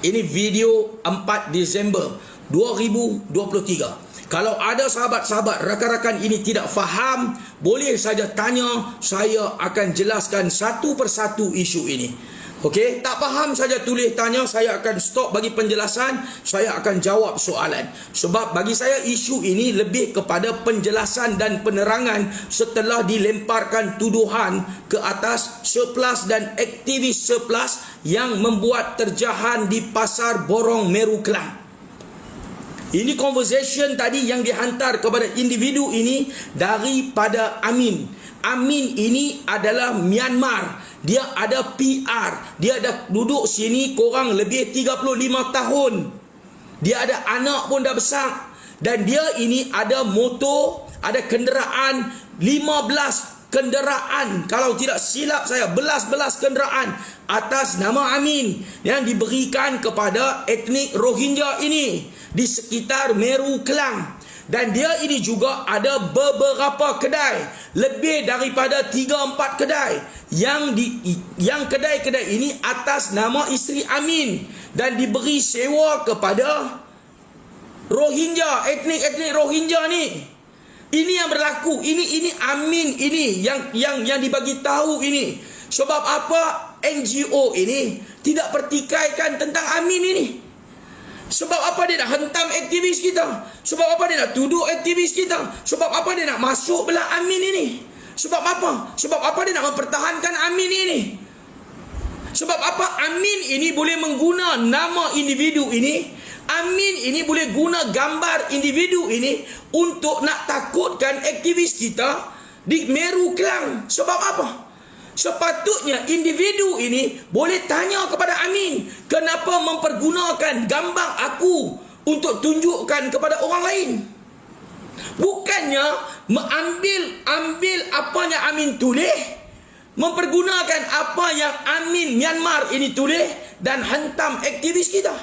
Ini video 4 Disember 2023. Kalau ada sahabat-sahabat, rakan-rakan ini tidak faham, boleh saja tanya, saya akan jelaskan satu persatu isu ini. Okey, tak faham saja tulis tanya, saya akan stop bagi penjelasan, saya akan jawab soalan. Sebab bagi saya isu ini lebih kepada penjelasan dan penerangan setelah dilemparkan tuduhan ke atas surplus dan aktivis surplus yang membuat terjahan di Pasar Borong Meru Kelang. Ini conversation tadi yang dihantar kepada individu ini daripada Amin. Amin ini adalah Myanmar. Dia ada PR. Dia ada duduk sini korang lebih 35 tahun. Dia ada anak pun dah besar. Dan dia ini ada motor, ada kenderaan, 15 kenderaan. Kalau tidak silap saya, belas-belas kenderaan atas nama Amin yang diberikan kepada etnik Rohingya ini di sekitar Meru Kelang. Dan dia ini juga ada beberapa kedai, lebih daripada 3-4 kedai yang kedai-kedai ini atas nama isteri Amin dan diberi sewa kepada Rohingya, etnik Rohingya ni. Ini yang berlaku. Ini Amin ini yang dibagi tahu ini. Sebab apa NGO ini tidak pertikaikan tentang Amin ini? Sebab apa dia nak hentam aktivis kita? Sebab apa dia nak tuduh aktivis kita? Sebab apa dia nak masuk belah Amin ini? Sebab apa? Sebab apa dia nak mempertahankan Amin ini? Sebab apa Amin ini boleh mengguna nama individu ini? Amin ini boleh guna gambar individu ini untuk nak takutkan aktivis kita di Meru Kelang. Sebab apa? Sepatutnya individu ini boleh tanya kepada Amin, kenapa mempergunakan gambar aku untuk tunjukkan kepada orang lain? Bukannya ambil apa yang Amin tulis, mempergunakan apa yang Amin Myanmar ini tulis dan hantam aktivis kita.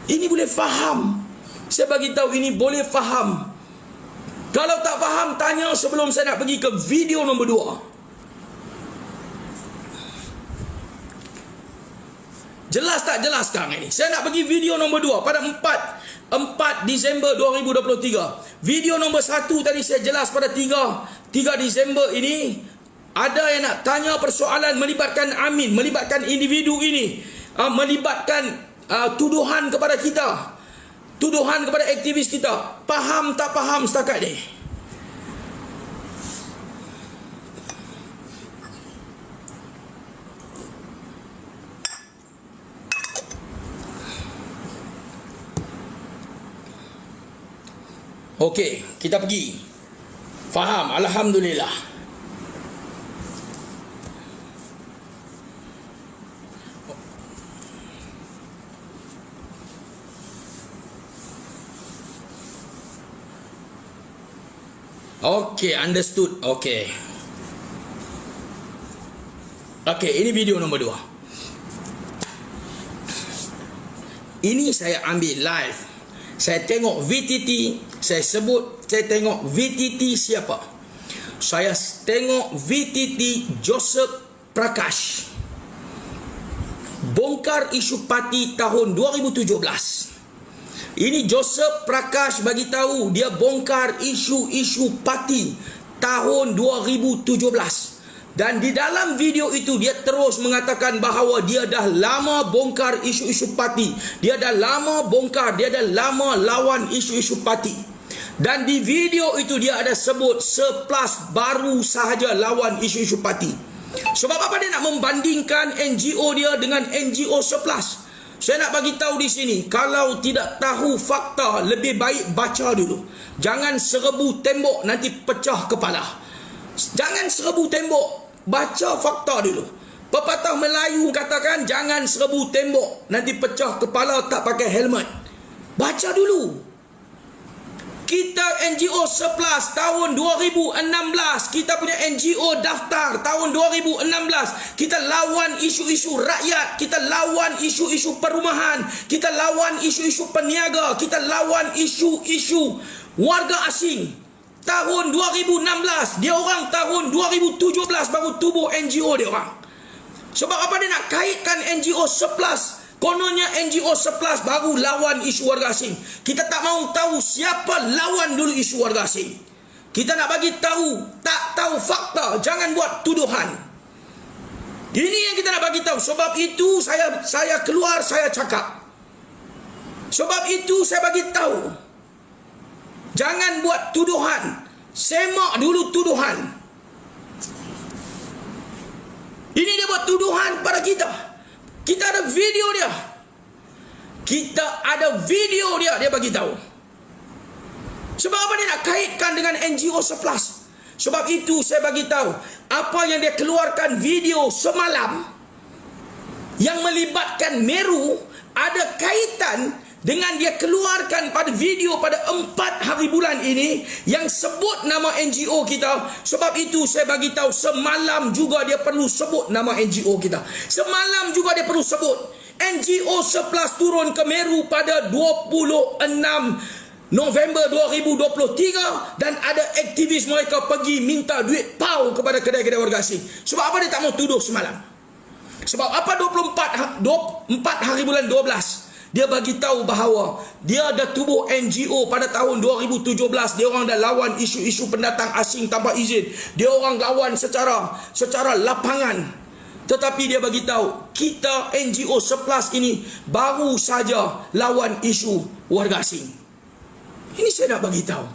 Ini boleh faham. Saya bagi tahu ini boleh faham. Kalau tak faham, tanya sebelum saya nak pergi ke video nombor 2. Jelas tak jelas sekarang ini? Saya nak pergi video nombor 2 pada 4 Disember 2023. Video nombor 1 tadi saya jelas pada 3 Disember ini. Ada yang nak tanya persoalan melibatkan Amin, melibatkan individu ini, melibatkan tuduhan kepada kita, tuduhan kepada aktivis kita. Faham tak faham setakat ni? Okey, kita pergi. Faham, alhamdulillah. Okey, understood. Okey. Okey, ini video nombor 2. Ini saya ambil live. Saya tengok VTT, saya tengok VTT siapa? Saya tengok VTT Joseph Prakash. Bongkar isu parti tahun 2017. Ini Joseph Prakash bagi tahu dia bongkar isu-isu parti tahun 2017. Dan di dalam video itu dia terus mengatakan bahawa dia dah lama bongkar isu-isu parti. Dia dah lama bongkar, dia dah lama lawan isu-isu parti. Dan di video itu dia ada sebut surplus baru sahaja lawan isu-isu parti. Sebab apa dia nak membandingkan NGO dia dengan NGO surplus? Saya nak bagi tahu di sini, kalau tidak tahu fakta, lebih baik baca dulu. Jangan serbu tembok nanti pecah kepala. Jangan serbu tembok. Baca fakta dulu. Pepatah Melayu katakan jangan serbu tembok, nanti pecah kepala tak pakai helmet. Baca dulu. Kita NGO surplus tahun 2016. Kita punya NGO daftar tahun 2016. Kita lawan isu-isu rakyat. Kita lawan isu-isu perumahan. Kita lawan isu-isu peniaga. Kita lawan isu-isu warga asing. Tahun 2016, dia orang tahun 2017 baru tubuh NGO dia orang. Sebab apa dia nak kaitkan NGO surplus Kononnya NGO 11 baru lawan isu warga asing. Kita tak mahu tahu siapa lawan dulu isu warga asing. Kita nak bagi tahu, tak tahu fakta, jangan buat tuduhan. Ini yang kita nak bagi tahu. Sebab itu saya keluar, saya cakap. Sebab itu saya bagi tahu. Jangan buat tuduhan. Semak dulu tuduhan. Ini dia buat tuduhan pada kita. Kita ada video dia. Kita ada video dia. Dia bagi tahu. Sebab apa dia nak kaitkan dengan NGO 11? Sebab itu saya bagi tahu. Apa yang dia keluarkan video semalam yang melibatkan Meru ada kaitan dengan dia keluarkan pada video pada 4 hari bulan ini yang sebut nama NGO kita. Sebab itu saya bagi tahu semalam juga dia perlu sebut nama NGO kita. Semalam juga dia perlu sebut NGO 11 turun ke Meru pada 26 November 2023 dan ada aktivis mereka pergi minta duit pau kepada kedai-kedai warga asing. Sebab apa dia tak mau tuduh semalam? Sebab apa 24 hari bulan 12 dia bagi tahu bahawa dia dah tubuh NGO pada tahun 2017. Dia orang dah lawan isu-isu pendatang asing tanpa izin. Dia orang lawan secara lapangan. Tetapi dia bagi tahu kita NGO 11 ini baru saja lawan isu warga asing. Ini saya nak bagi tahu.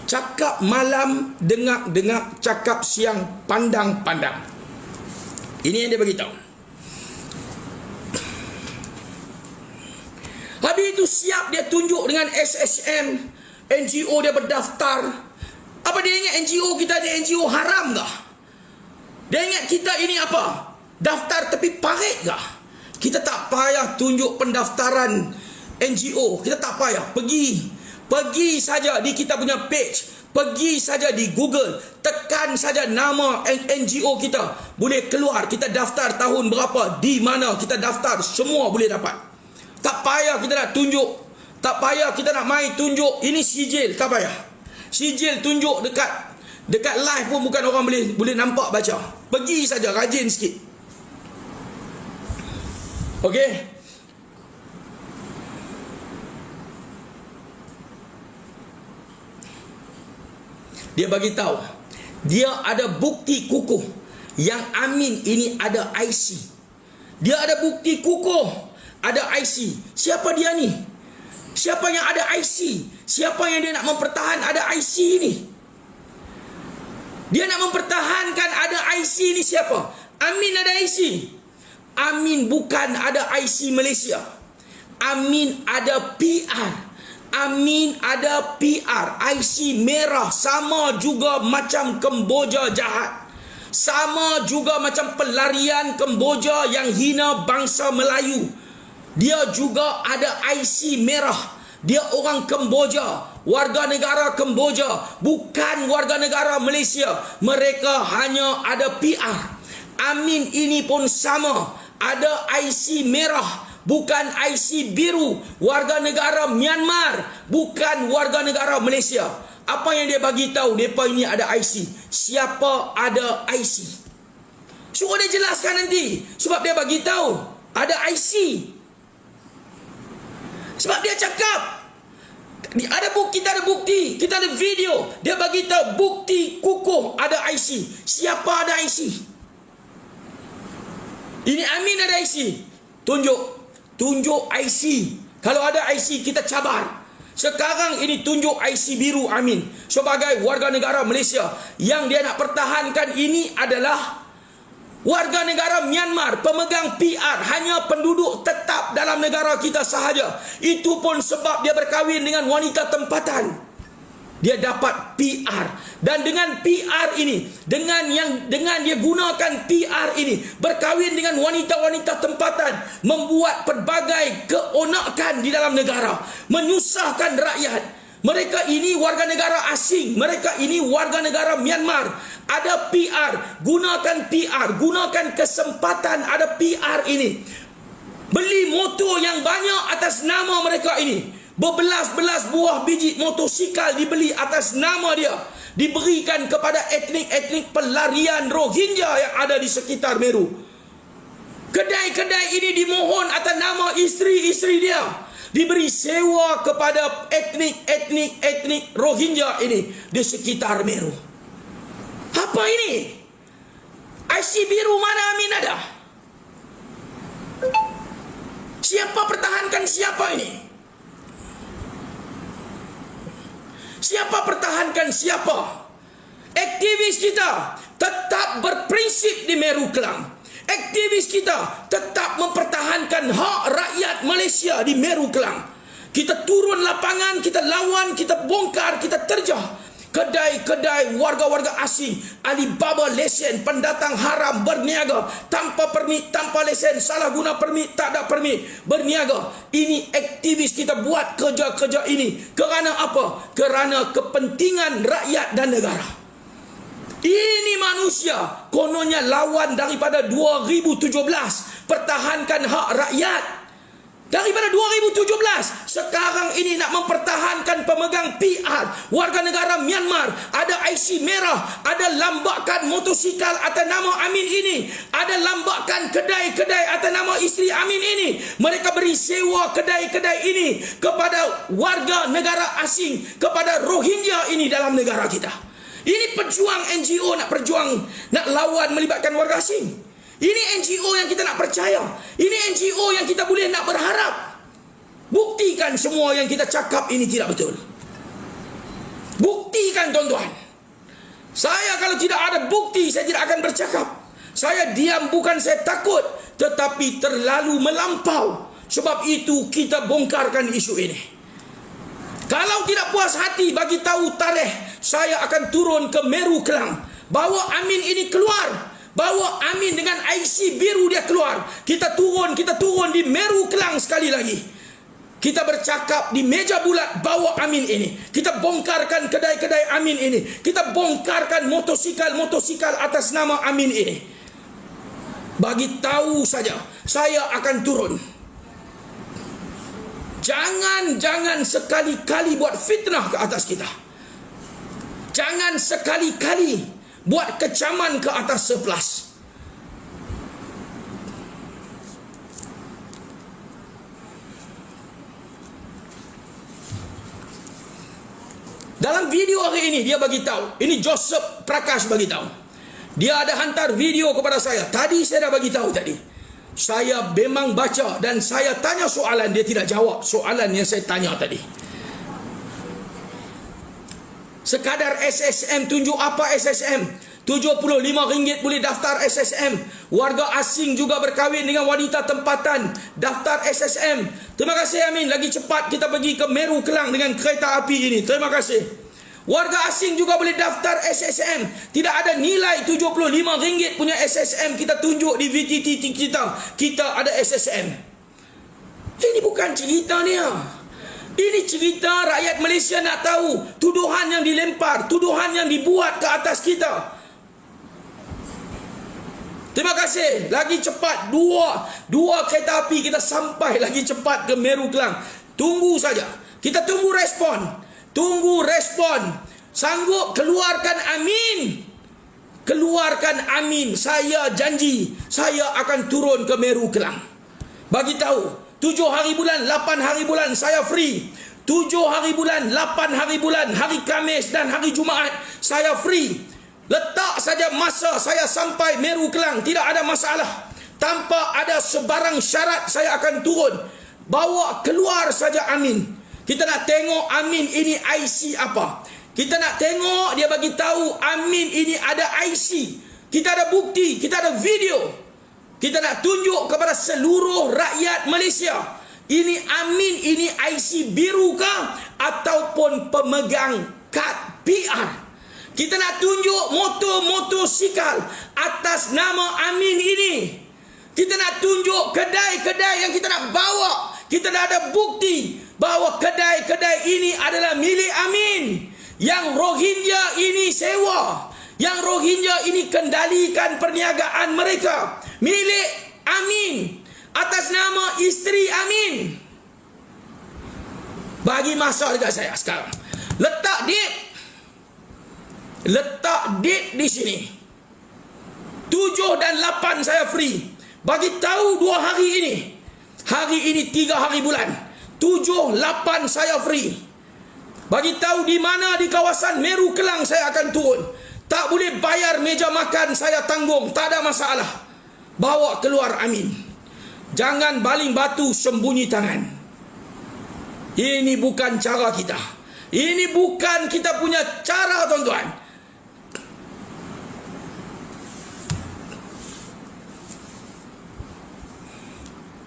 Cakap malam, dengar cakap siang, pandang. Ini yang dia bagi tahu. Habis itu siap dia tunjuk dengan SSM, NGO dia berdaftar. Apa dia ingat NGO kita ni NGO haram kah? Dia ingat kita ini apa? Daftar tepi parit kah? Kita tak payah tunjuk pendaftaran NGO. Kita tak payah. Pergi saja di kita punya page. Pergi saja di Google. Tekan saja nama NGO kita. Boleh keluar. Kita daftar tahun berapa. Di mana kita daftar. Semua boleh dapat. Tak payah kita nak tunjuk. Tak payah kita nak mai tunjuk. Ini sijil. Tak payah. Sijil tunjuk dekat live pun bukan orang boleh nampak baca. Pergi saja. Rajin sikit. Okey. Dia bagi tahu dia ada bukti kukuh yang Amin ini ada IC. Dia ada bukti kukuh ada IC. Siapa dia ni? Siapa yang ada IC? Siapa yang dia nak mempertahan ada IC ni? Dia nak mempertahankan ada IC ni siapa? Amin ada IC. Amin bukan ada IC Malaysia. Amin ada PR. Amin ada PR, IC merah, sama juga macam Kemboja jahat. Sama juga macam pelarian Kemboja yang hina bangsa Melayu. Dia juga ada IC merah. Dia orang Kemboja, warga negara Kemboja, bukan warga negara Malaysia. Mereka hanya ada PR. Amin ini pun sama, ada IC merah, bukan IC biru, warga negara Myanmar, bukan warga negara Malaysia. Apa yang dia bagi tahu depa ini ada IC. Siapa ada IC? Suruh dia jelaskan nanti. Sebab dia bagi tahu ada IC. Sebab dia cakap ada bukti, kita ada bukti, kita ada video. Dia bagi tahu bukti kukuh ada IC. Siapa ada IC? Ini Amin ada IC. Tunjuk IC. Kalau ada IC kita cabar. Sekarang ini tunjuk IC biru Amin sebagai warga negara Malaysia. Yang dia nak pertahankan ini adalah warga negara Myanmar, pemegang PR, hanya penduduk tetap dalam negara kita sahaja. Itu pun sebab dia berkahwin dengan wanita tempatan. Dia dapat PR. Dan dengan PR ini, dengan dia gunakan PR ini, berkahwin dengan wanita-wanita tempatan, membuat pelbagai keonakan di dalam negara, menyusahkan rakyat. Mereka ini warga negara asing, mereka ini warga negara Myanmar. Ada PR, gunakan kesempatan ada PR ini. Beli motor yang banyak atas nama mereka ini. Berbelas-belas buah biji motosikal dibeli atas nama dia, diberikan kepada etnik-etnik pelarian Rohingya yang ada di sekitar Meru. Kedai-kedai ini dimohon atas nama isteri-isteri dia, diberi sewa kepada etnik Rohingya ini di sekitar Meru. Apa ini? IC biru mana Amin ada? Siapa pertahankan siapa ini? Siapa pertahankan siapa? Aktivis kita tetap berprinsip di Meru Kelang. Aktivis kita tetap mempertahankan hak rakyat Malaysia di Meru Kelang. Kita turun lapangan, kita lawan, kita bongkar, kita terjah kedai-kedai warga-warga asing, Alibaba lesen, pendatang haram berniaga tanpa permit, tanpa lesen, salah guna permit, tak ada permit, berniaga. Ini aktivis kita buat kerja-kerja ini kerana apa? Kerana kepentingan rakyat dan negara. Ini manusia kononnya lawan daripada 2017, pertahankan hak rakyat. Daripada 2017, sekarang ini nak mempertahankan pemegang PR, warga negara Myanmar, ada IC merah, ada lambakan motosikal atas nama Amin ini, ada lambakan kedai-kedai atas nama isteri Amin ini. Mereka beri sewa kedai-kedai ini kepada warga negara asing, kepada Rohingya ini dalam negara kita. Ini pejuang NGO nak berjuang, nak lawan melibatkan warga asing. Ini NGO yang kita nak percaya. Ini NGO yang kita boleh nak berharap. Buktikan semua yang kita cakap ini tidak betul. Buktikan tuan-tuan. Saya kalau tidak ada bukti, saya tidak akan bercakap. Saya diam bukan saya takut, tetapi terlalu melampau. Sebab itu kita bongkarkan isu ini. Kalau tidak puas hati bagi tahu tarikh, saya akan turun ke Meru Kelang. Bawa Amin ini keluar. Bawa Amin dengan IC biru dia keluar. Kita turun di Meru Kelang sekali lagi. Kita bercakap di meja bulat, bawa Amin ini. Kita bongkarkan kedai-kedai Amin ini. Kita bongkarkan motosikal atas nama Amin ini. Bagi tahu saja, saya akan turun. Jangan sekali-kali buat fitnah ke atas kita. Jangan sekali-kali buat kecaman ke atas 11. Dalam video hari ini dia bagi tahu, ini Joseph Prakash bagi tahu. Dia ada hantar video kepada saya. Tadi saya dah bagi tahu tadi. Saya memang baca dan saya tanya soalan, dia tidak jawab soalan yang saya tanya tadi. Sekadar SSM, tunjuk apa SSM? RM75 boleh daftar SSM. Warga asing juga berkahwin dengan wanita tempatan, daftar SSM. Terima kasih Amin, lagi cepat kita pergi ke Meru Kelang dengan kereta api ini. Terima kasih. Warga asing juga boleh daftar SSM. Tidak ada nilai RM75 punya SSM kita tunjuk di VTT kita. Kita ada SSM. Ini bukan cerita ni. Ini cerita rakyat Malaysia nak tahu tuduhan yang dilempar, tuduhan yang dibuat ke atas kita. Terima kasih. Lagi cepat dua kereta api kita sampai lagi cepat ke Meru Kelang. Tunggu saja. Kita tunggu respon. Tunggu respon. Sanggup keluarkan Amin. Keluarkan Amin. Saya janji saya akan turun ke Meru Kelang. Bagi tahu 7 hari bulan, 8 hari bulan saya free. 7 hari bulan, 8 hari bulan, hari Khamis dan hari Jumaat saya free. Letak saja masa saya sampai Meru Kelang, tidak ada masalah. Tanpa ada sebarang syarat saya akan turun. Bawa keluar saja Amin. Kita nak tengok Amin ini IC apa. Kita nak tengok dia bagi tahu Amin ini ada IC. Kita ada bukti, kita ada video. Kita nak tunjuk kepada seluruh rakyat Malaysia. Ini Amin ini IC biru kah ataupun pemegang kad PR. Kita nak tunjuk motosikal atas nama Amin ini. Kita nak tunjuk kedai-kedai yang kita nak bawa. Kita dah ada bukti bahawa kedai-kedai ini adalah milik Amin. Yang Rohingya ini sewa. Yang Rohingya ini kendalikan perniagaan mereka. Milik Amin. Atas nama isteri Amin. Bagi masa dekat saya sekarang. Letak date di sini. 7 dan 8 saya free. Bagi tahu 2 hari ini. Hari ini 3 hari bulan. 7, 8 saya free. Bagi tahu di mana di kawasan Meru Kelang saya akan turun. Tak boleh bayar meja makan saya tanggung. Tak ada masalah. Bawa keluar amin. Jangan baling batu sembunyi tangan. Ini bukan cara kita. Ini bukan kita punya cara, tuan-tuan.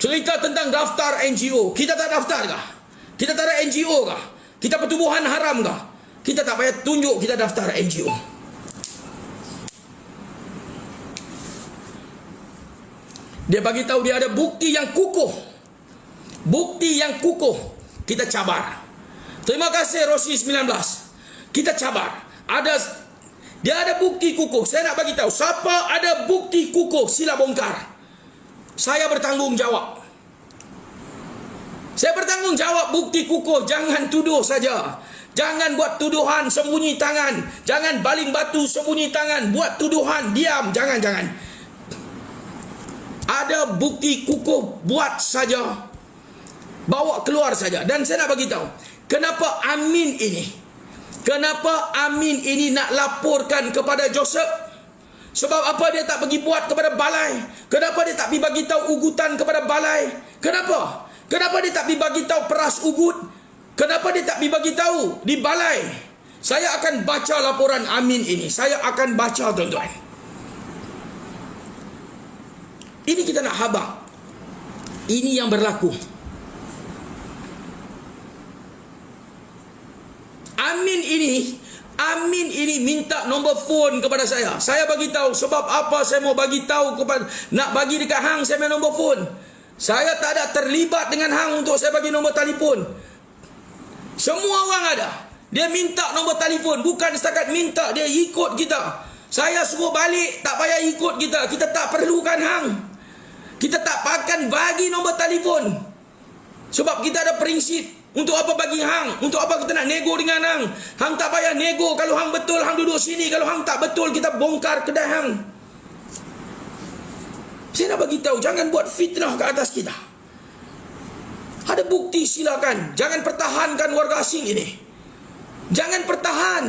Cerita tentang daftar NGO. Kita tak daftar kah? Kita tak ada NGO kah? Kita pertubuhan haram kah? Kita tak payah tunjuk kita daftar NGO. Dia bagi tahu dia ada bukti yang kukuh. Bukti yang kukuh. Kita cabar. Terima kasih Rosi 19. Kita cabar. Dia ada bukti kukuh. Saya nak bagi tahu siapa ada bukti kukuh sila bongkar. Saya bertanggung jawab. Saya bertanggung jawab bukti kukuh. Jangan tuduh saja. Jangan buat tuduhan sembunyi tangan. Jangan baling batu sembunyi tangan. Buat tuduhan diam. Jangan. Ada bukti kukuh, buat saja. Bawa keluar saja. Dan saya nak bagi tahu kenapa Amin ini nak laporkan kepada Joseph? Sebab apa dia tak pergi buat kepada balai? Kenapa dia tak pergi bagi tahu ugutan kepada balai? Kenapa? Kenapa dia tak pergi bagi tahu peras ugut? Kenapa dia tak pergi bagi tahu di balai? Saya akan baca laporan Amin ini. Saya akan baca, tuan-tuan. Ini kita nak habaq. Ini yang berlaku. Amin ini minta nombor phone kepada saya. Saya bagi tahu sebab apa saya mau bagi tahu kepada, nak bagi dekat hang saya punya nombor phone. Saya tak ada terlibat dengan hang untuk saya bagi nombor telefon. Semua orang ada. Dia minta nombor telefon, bukan setakat minta, dia ikut kita. Saya suruh balik, tak payah ikut kita. Kita tak perlukan hang. Kita tak akan bagi nombor telefon. Sebab kita ada prinsip. Untuk apa bagi hang? Untuk apa kita nak nego dengan hang? Hang tak payah nego. Kalau hang betul, hang duduk sini. Kalau hang tak betul, kita bongkar kedai hang. Saya nak bagi tahu, jangan buat fitnah ke atas kita. Ada bukti, silakan. Jangan pertahankan warga asing ini. Jangan pertahan.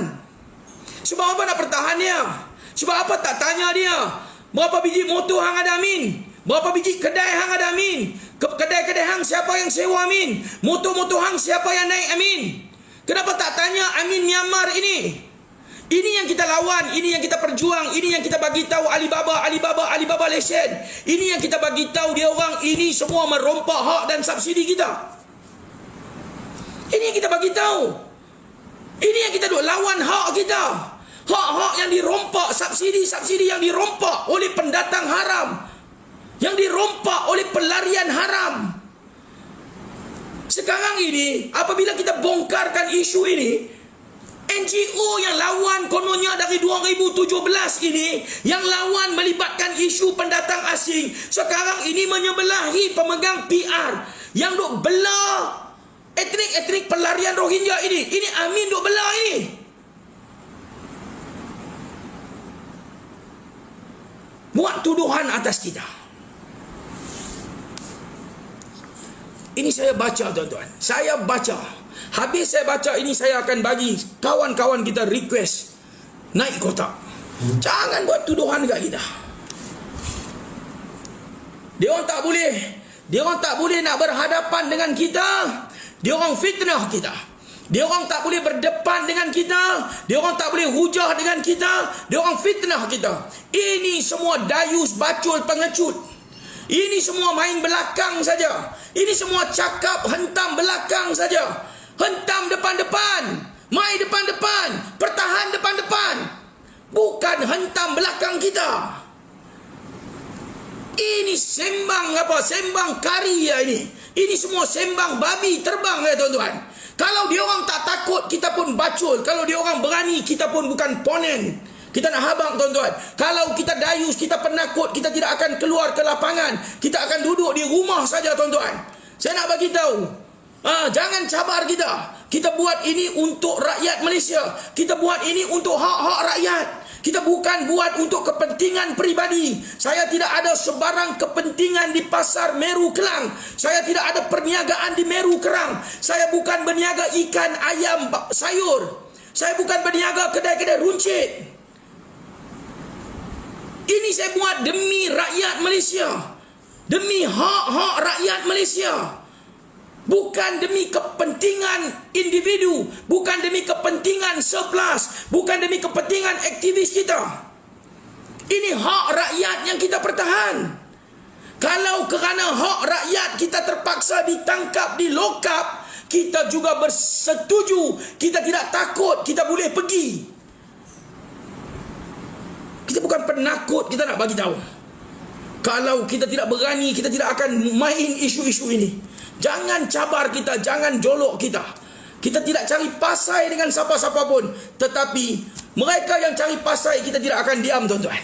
Sebab apa nak pertahan dia? Sebab apa tak tanya dia? Berapa biji motor hang ada, Amin? Berapa biji kedai hang ada, Amin? Kedai-kedai hang siapa yang sewa, Amin? Motor-motor hang siapa yang naik, Amin? Kenapa tak tanya Amin Myanmar ini? Ini yang kita lawan, ini yang kita perjuang, ini yang kita bagi tahu Alibaba lesen. Ini yang kita bagi tahu dia orang ini semua merompak hak dan subsidi kita. Ini yang kita bagi tahu. Ini yang kita duk lawan hak kita. Hak-hak yang dirompak, subsidi yang dirompak oleh pendatang haram. Yang dirompak oleh pelarian haram. Sekarang ini, apabila kita bongkarkan isu ini, NGO yang lawan kononnya dari 2017 ini, yang lawan melibatkan isu pendatang asing, sekarang ini menyebelahi pemegang PR yang duk belah etnik-etnik pelarian Rohingya ini. Ini Amin duk belah ini. Buat tuduhan atas kita. Ini saya baca, tuan-tuan. Saya baca. Habis saya baca ini, saya akan bagi kawan-kawan kita request naik kotak. Jangan buat tuduhan dekat kita. Dia orang tak boleh nak berhadapan dengan kita. Dia orang fitnah kita. Dia orang tak boleh berdepan dengan kita. Dia orang tak boleh hujah dengan kita. Dia orang fitnah kita. Ini semua dayus, bacul, pengecut. Ini semua main belakang saja. Ini semua cakap hentam belakang saja. Hentam depan-depan. Main depan-depan. Pertahan depan-depan. Bukan hentam belakang kita. Ini sembang apa? Sembang kari ya ini. Ini semua sembang babi terbang ya, tuan-tuan. Kalau dia orang tak takut, kita pun bacul. Kalau dia orang berani, kita pun bukan ponen. Kita nak habang, tuan-tuan. Kalau kita dayus, kita penakut, kita tidak akan keluar ke lapangan. Kita akan duduk di rumah saja, tuan-tuan. Saya nak bagi tahu. Jangan cabar kita. Kita buat ini untuk rakyat Malaysia. Kita buat ini untuk hak-hak rakyat. Kita bukan buat untuk kepentingan peribadi. Saya tidak ada sebarang kepentingan di pasar Meru Kelang. Saya tidak ada perniagaan di Meru Kerang. Saya bukan berniaga ikan, ayam, sayur. Saya bukan berniaga kedai-kedai runcit. Ini saya buat demi rakyat Malaysia. Demi hak-hak rakyat Malaysia. Bukan demi kepentingan individu, bukan demi kepentingan surplus, bukan demi kepentingan aktivis kita. Ini hak rakyat yang kita pertahan. Kalau kerana hak rakyat kita terpaksa ditangkap, di lock up, kita juga bersetuju, kita tidak takut, kita boleh pergi. Kita bukan penakut, kita nak bagi tahu. Kalau kita tidak berani, kita tidak akan main isu-isu ini. Jangan cabar kita, jangan jolok kita. Kita tidak cari pasai dengan siapa-siapa pun. Tetapi mereka yang cari pasai, kita tidak akan diam, tuan-tuan.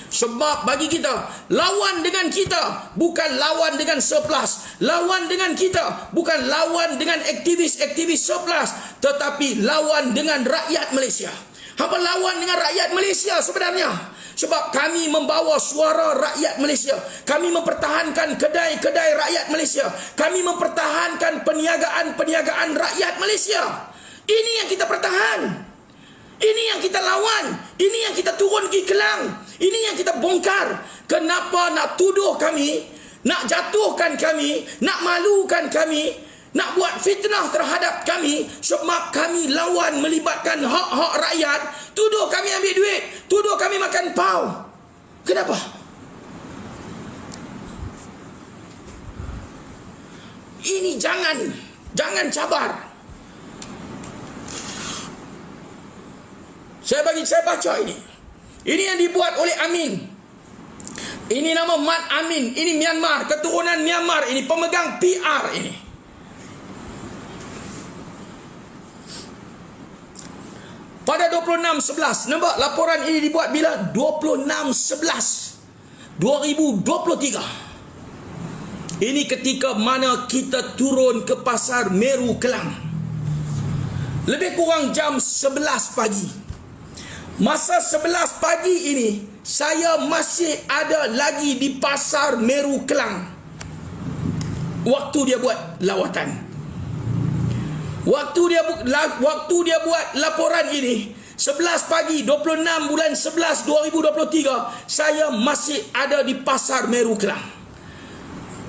Sebab bagi kita, lawan dengan kita bukan lawan dengan surplus. Lawan dengan kita bukan lawan dengan aktivis-aktivis surplus, tetapi lawan dengan rakyat Malaysia. Apa lawan dengan rakyat Malaysia sebenarnya? Sebab kami membawa suara rakyat Malaysia. Kami mempertahankan kedai-kedai rakyat Malaysia. Kami mempertahankan perniagaan-perniagaan rakyat Malaysia. Ini yang kita pertahan. Ini yang kita lawan. Ini yang kita turun ke Kelang. Ini yang kita bongkar. Kenapa nak tuduh kami, nak jatuhkan kami, nak malukan kami, nak buat fitnah terhadap kami? Sebab kami lawan melibatkan hak-hak rakyat. Tuduh kami ambil duit, tuduh kami makan pau. Kenapa? Ini jangan cabar. Saya baca ini. Ini yang dibuat oleh Amin. Ini nama Mat Amin. Ini Myanmar, keturunan Myanmar. Ini pemegang PR ini. Pada 26/11, nampak laporan ini dibuat bila? 26/11 2023. Ini ketika mana kita turun ke pasar Meru Kelang. Lebih kurang jam 11 pagi. Masa 11 pagi ini, saya masih ada lagi di pasar Meru Kelang. Waktu dia buat lawatan. Waktu dia buat laporan ini 11 pagi 26 bulan 11 2023, saya masih ada di pasar Meru Kelang.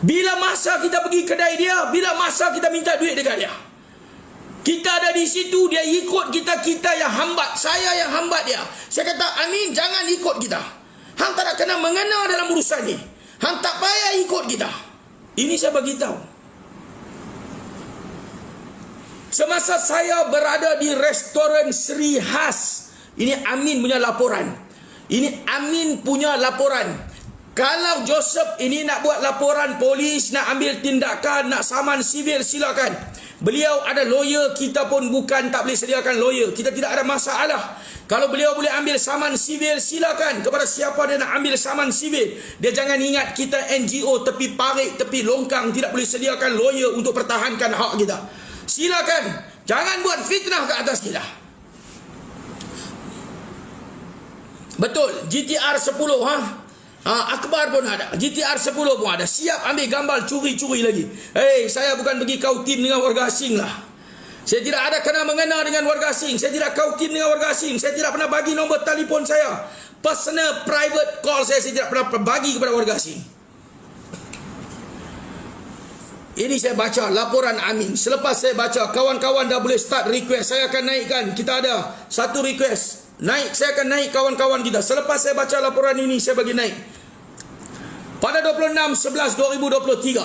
Bila masa kita pergi kedai dia, bila masa kita minta duit dekat dia, kita ada di situ, dia ikut kita yang hambat. Saya yang hambat dia. Saya kata, Amin, jangan ikut kita. Hang tak nak kena mengena dalam urusan ni. Hang tak payah ikut kita. Ini saya bagi tahu. Semasa saya berada di restoran Sri Has, ini Amin punya laporan. Ini Amin punya laporan. Kalau Joseph ini nak buat laporan polis, nak ambil tindakan, nak saman sivil, silakan. Beliau ada lawyer, kita pun bukan tak boleh sediakan lawyer. Kita tidak ada masalah. Kalau beliau boleh ambil saman sivil, silakan. Kepada siapa dia nak ambil saman sivil. Dia jangan ingat kita NGO tepi parit, tepi longkang, tidak boleh sediakan lawyer untuk pertahankan hak kita. Silakan. Jangan buat fitnah ke atas kita. Betul, GTR 10 Akbar pun ada, GTR 10 pun ada. Siap ambil gambar curi-curi lagi. Saya bukan pergi kau tim dengan warga asing lah. Saya tidak ada kena mengena dengan warga asing. Saya tidak kau tim dengan warga asing. Saya tidak pernah bagi nombor telefon saya. Personal private call saya tidak pernah bagi kepada warga asing. Ini saya baca laporan Amin. Selepas saya baca, kawan-kawan dah boleh start request. Saya akan naikkan. Kita ada satu request. Saya akan naik kawan-kawan kita. Selepas saya baca laporan ini, saya bagi naik. Pada 26/11/2023,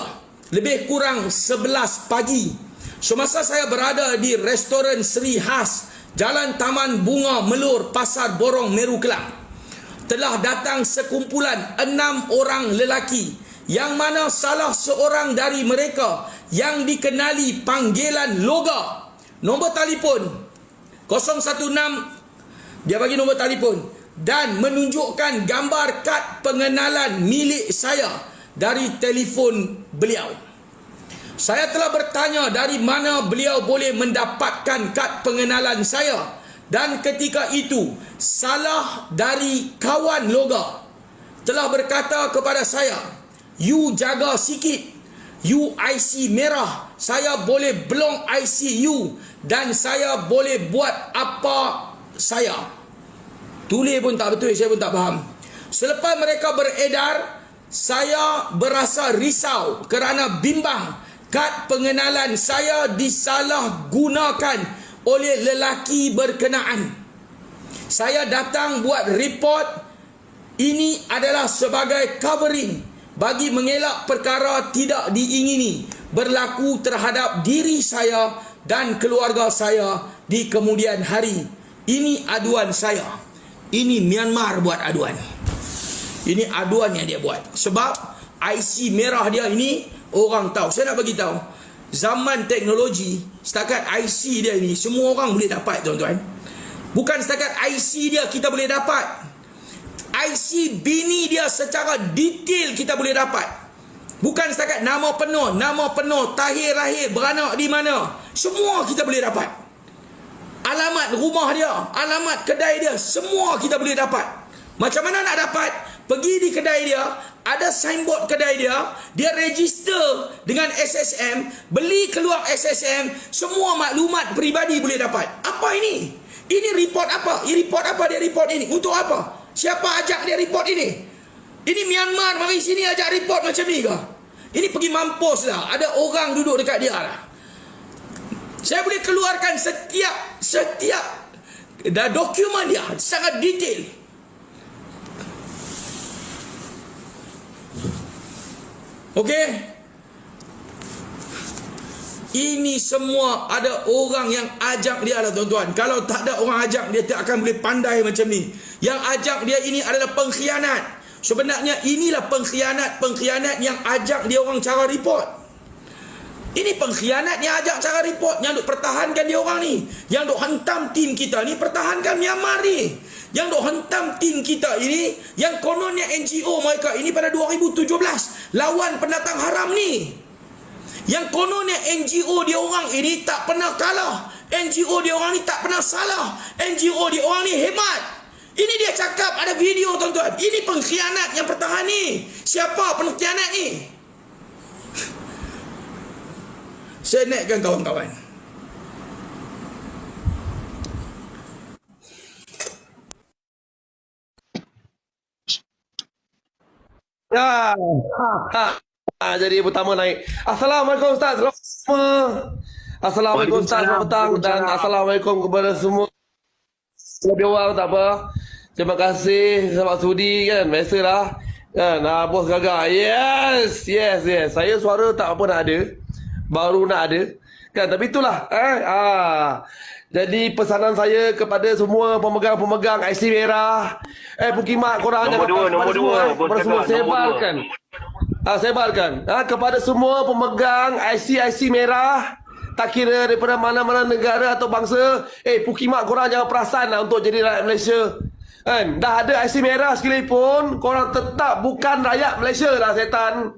lebih kurang 11 pagi, semasa saya berada di restoran Sri Has, Jalan Taman Bunga Melur, Pasar Borong, Meru Kelang, telah datang sekumpulan 6 orang lelaki, yang mana salah seorang dari mereka yang dikenali panggilan Loga. Nombor telefon 016, dia bagi nombor telefon dan menunjukkan gambar kad pengenalan milik saya dari telefon beliau. Saya telah bertanya dari mana beliau boleh mendapatkan kad pengenalan saya. Dan ketika itu, salah dari kawan loga telah berkata kepada saya, "You jaga sikit, you IC merah, saya boleh blong IC you dan saya boleh buat apa saya." Tulis pun tak betul, saya pun tak faham. Selepas mereka beredar, saya berasa risau kerana bimbang kad pengenalan saya disalahgunakan oleh lelaki berkenaan. Saya datang buat report. Ini adalah sebagai covering bagi mengelak perkara tidak diingini berlaku terhadap diri saya dan keluarga saya di kemudian hari. Ini aduan saya. Ini Myanmar buat aduan. Ini aduan yang dia buat. Sebab IC merah dia ini orang tahu. Saya nak bagi tahu, zaman teknologi, setakat IC dia ini semua orang boleh dapat, tuan-tuan. Bukan setakat IC dia kita boleh dapat. IC bini dia secara detail kita boleh dapat. Bukan setakat nama penuh, tahir lahir, beranak di mana. Semua kita boleh dapat. Alamat rumah dia, alamat kedai dia, semua kita boleh dapat. Macam mana nak dapat? Pergi di kedai dia, ada signboard kedai dia, dia register dengan SSM, beli keluar SSM, semua maklumat peribadi boleh dapat. Apa ini? Ini report apa? Ini report apa dia report ini? Untuk apa? Siapa ajak dia report ini? Ini Myanmar mari sini ajak report macam ni ke? Ini pergi mampus lah. Ada orang duduk dekat dia lah. Saya boleh keluarkan setiap dokumen dia sangat detail. Okey? Ini semua ada orang yang ajak dia lah, tuan-tuan. Kalau tak ada orang ajak dia, tak akan boleh pandai macam ni. Yang ajak dia ini adalah pengkhianat. Sebenarnya inilah pengkhianat yang ajak dia orang cara report. Ini pengkhianat yang ajak cara report, yang duk pertahankan dia orang ni, yang duk hentam tim kita ni, pertahankan Myanmar ni, yang duk hentam tim kita ini, yang kononnya NGO mereka ini pada 2017 lawan pendatang haram ni, yang kononnya NGO dia orang ini tak pernah kalah, NGO dia orang ni tak pernah salah, NGO dia orang ni hebat. Ini dia cakap, ada video, tuan-tuan. Ini pengkhianat yang pertahan ni. Siapa pengkhianat ni? Saya naikkan kawan-kawan. Ya. Jadi pertama naik. Assalamualaikum Ustaz. Assalamualaikum Ustaz. Selamat petang dan assalamualaikum kepada semua. Lebih awal tak apa. Terima kasih selamat sudi kan. Biasalah. Kan, bos gagah. Yes. Saya suara tak apa nak ada. Baru nak ada. Kan, tapi itulah. Jadi pesanan saya kepada semua pemegang-pemegang IC merah. Pukimak korang Nombor dua. Sebarkan. Sebarkan. Kepada semua pemegang IC merah. Tak kira daripada mana-mana negara atau bangsa. Pukimak korang jangan perasan lah untuk jadi rakyat Malaysia. Kan? Dah ada IC merah sekalipun, korang tetap bukan rakyat Malaysia lah, setan.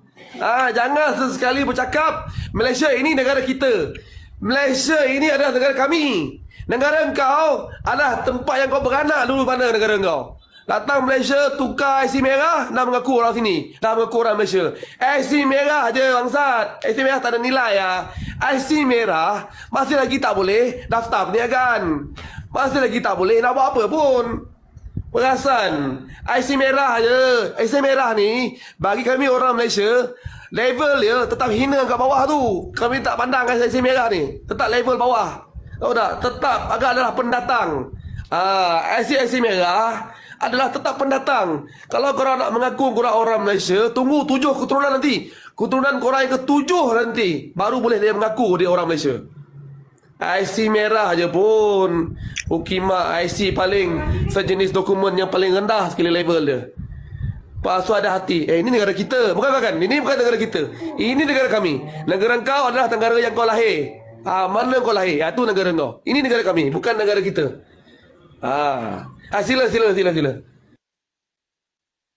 Jangan sesekali bercakap Malaysia ini negara kita. Malaysia ini adalah negara kami. Negara engkau adalah tempat yang kau beranak dulu. Mana negara engkau? Datang Malaysia, tukar IC merah, dah mengaku orang sini, dah mengaku orang Malaysia. IC merah je bangsat. IC merah tak ada nilai ya. IC merah masih lagi tak boleh daftar perniagaan. Masih lagi tak boleh nak buat apa pun. Perasan, IC merah je. IC merah ni bagi kami orang Malaysia, level dia tetap hina kat bawah tu. Kami tak pandang IC merah ni, tetap level bawah. Tahu tak? Tetap agak adalah pendatang. IC merah adalah tetap pendatang. Kalau korang nak mengaku korang orang Malaysia, tunggu 7 keturunan nanti. Keturunan korang yang ke-7 nanti baru boleh dia mengaku dia orang Malaysia. IC merah je pun Pukimak IC paling sejenis dokumen yang paling rendah sekali level dia. Pasu ada hati. Ini negara kita. Bukan. Ini bukan negara kita. Ini negara kami. Negara kau adalah negara yang kau lahir. Mana kau lahir? Itu negara kau. Ini negara kami. Bukan negara kita. Sila.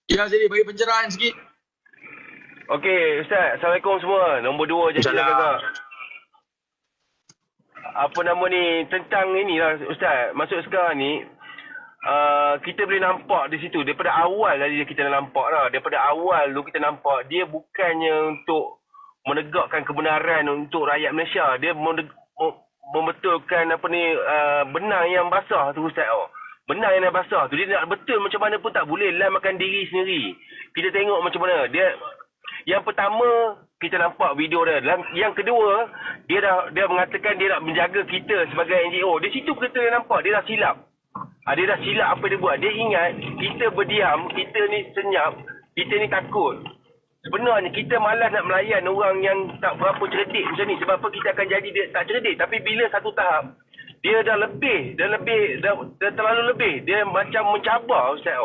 Ya, jadi bagi pencerahan sikit. Okey, Ustaz. Assalamualaikum semua. Nombor 2 je sila kakak. apa nama ni, tentang inilah Ustaz. Maksud sekarang ni, kita boleh nampak di situ daripada awal tadi kita dah nampak lah. Daripada awal tu kita nampak dia bukannya untuk menegakkan kebenaran untuk rakyat Malaysia. Dia membetulkan apa ni, benang yang basah tu Ustaz. Benang yang basah tu dia nak betul macam mana pun tak boleh lamakan diri sendiri. Kita tengok macam mana dia. Yang pertama kita nampak video dia. Yang kedua dia mengatakan dia nak menjaga kita sebagai NGO. Di situ kita nampak dia dah silap. Dia dah silap apa dia buat. Dia ingat kita berdiam, kita ni senyap, kita ni takut. Sebenarnya kita malas nak melayan orang yang tak berapa cerdik macam ni. Sebab apa kita akan jadi dia tak cerdik. Tapi bila satu tahap, dia dah terlalu lebih. Dia macam mencabar Ustaz.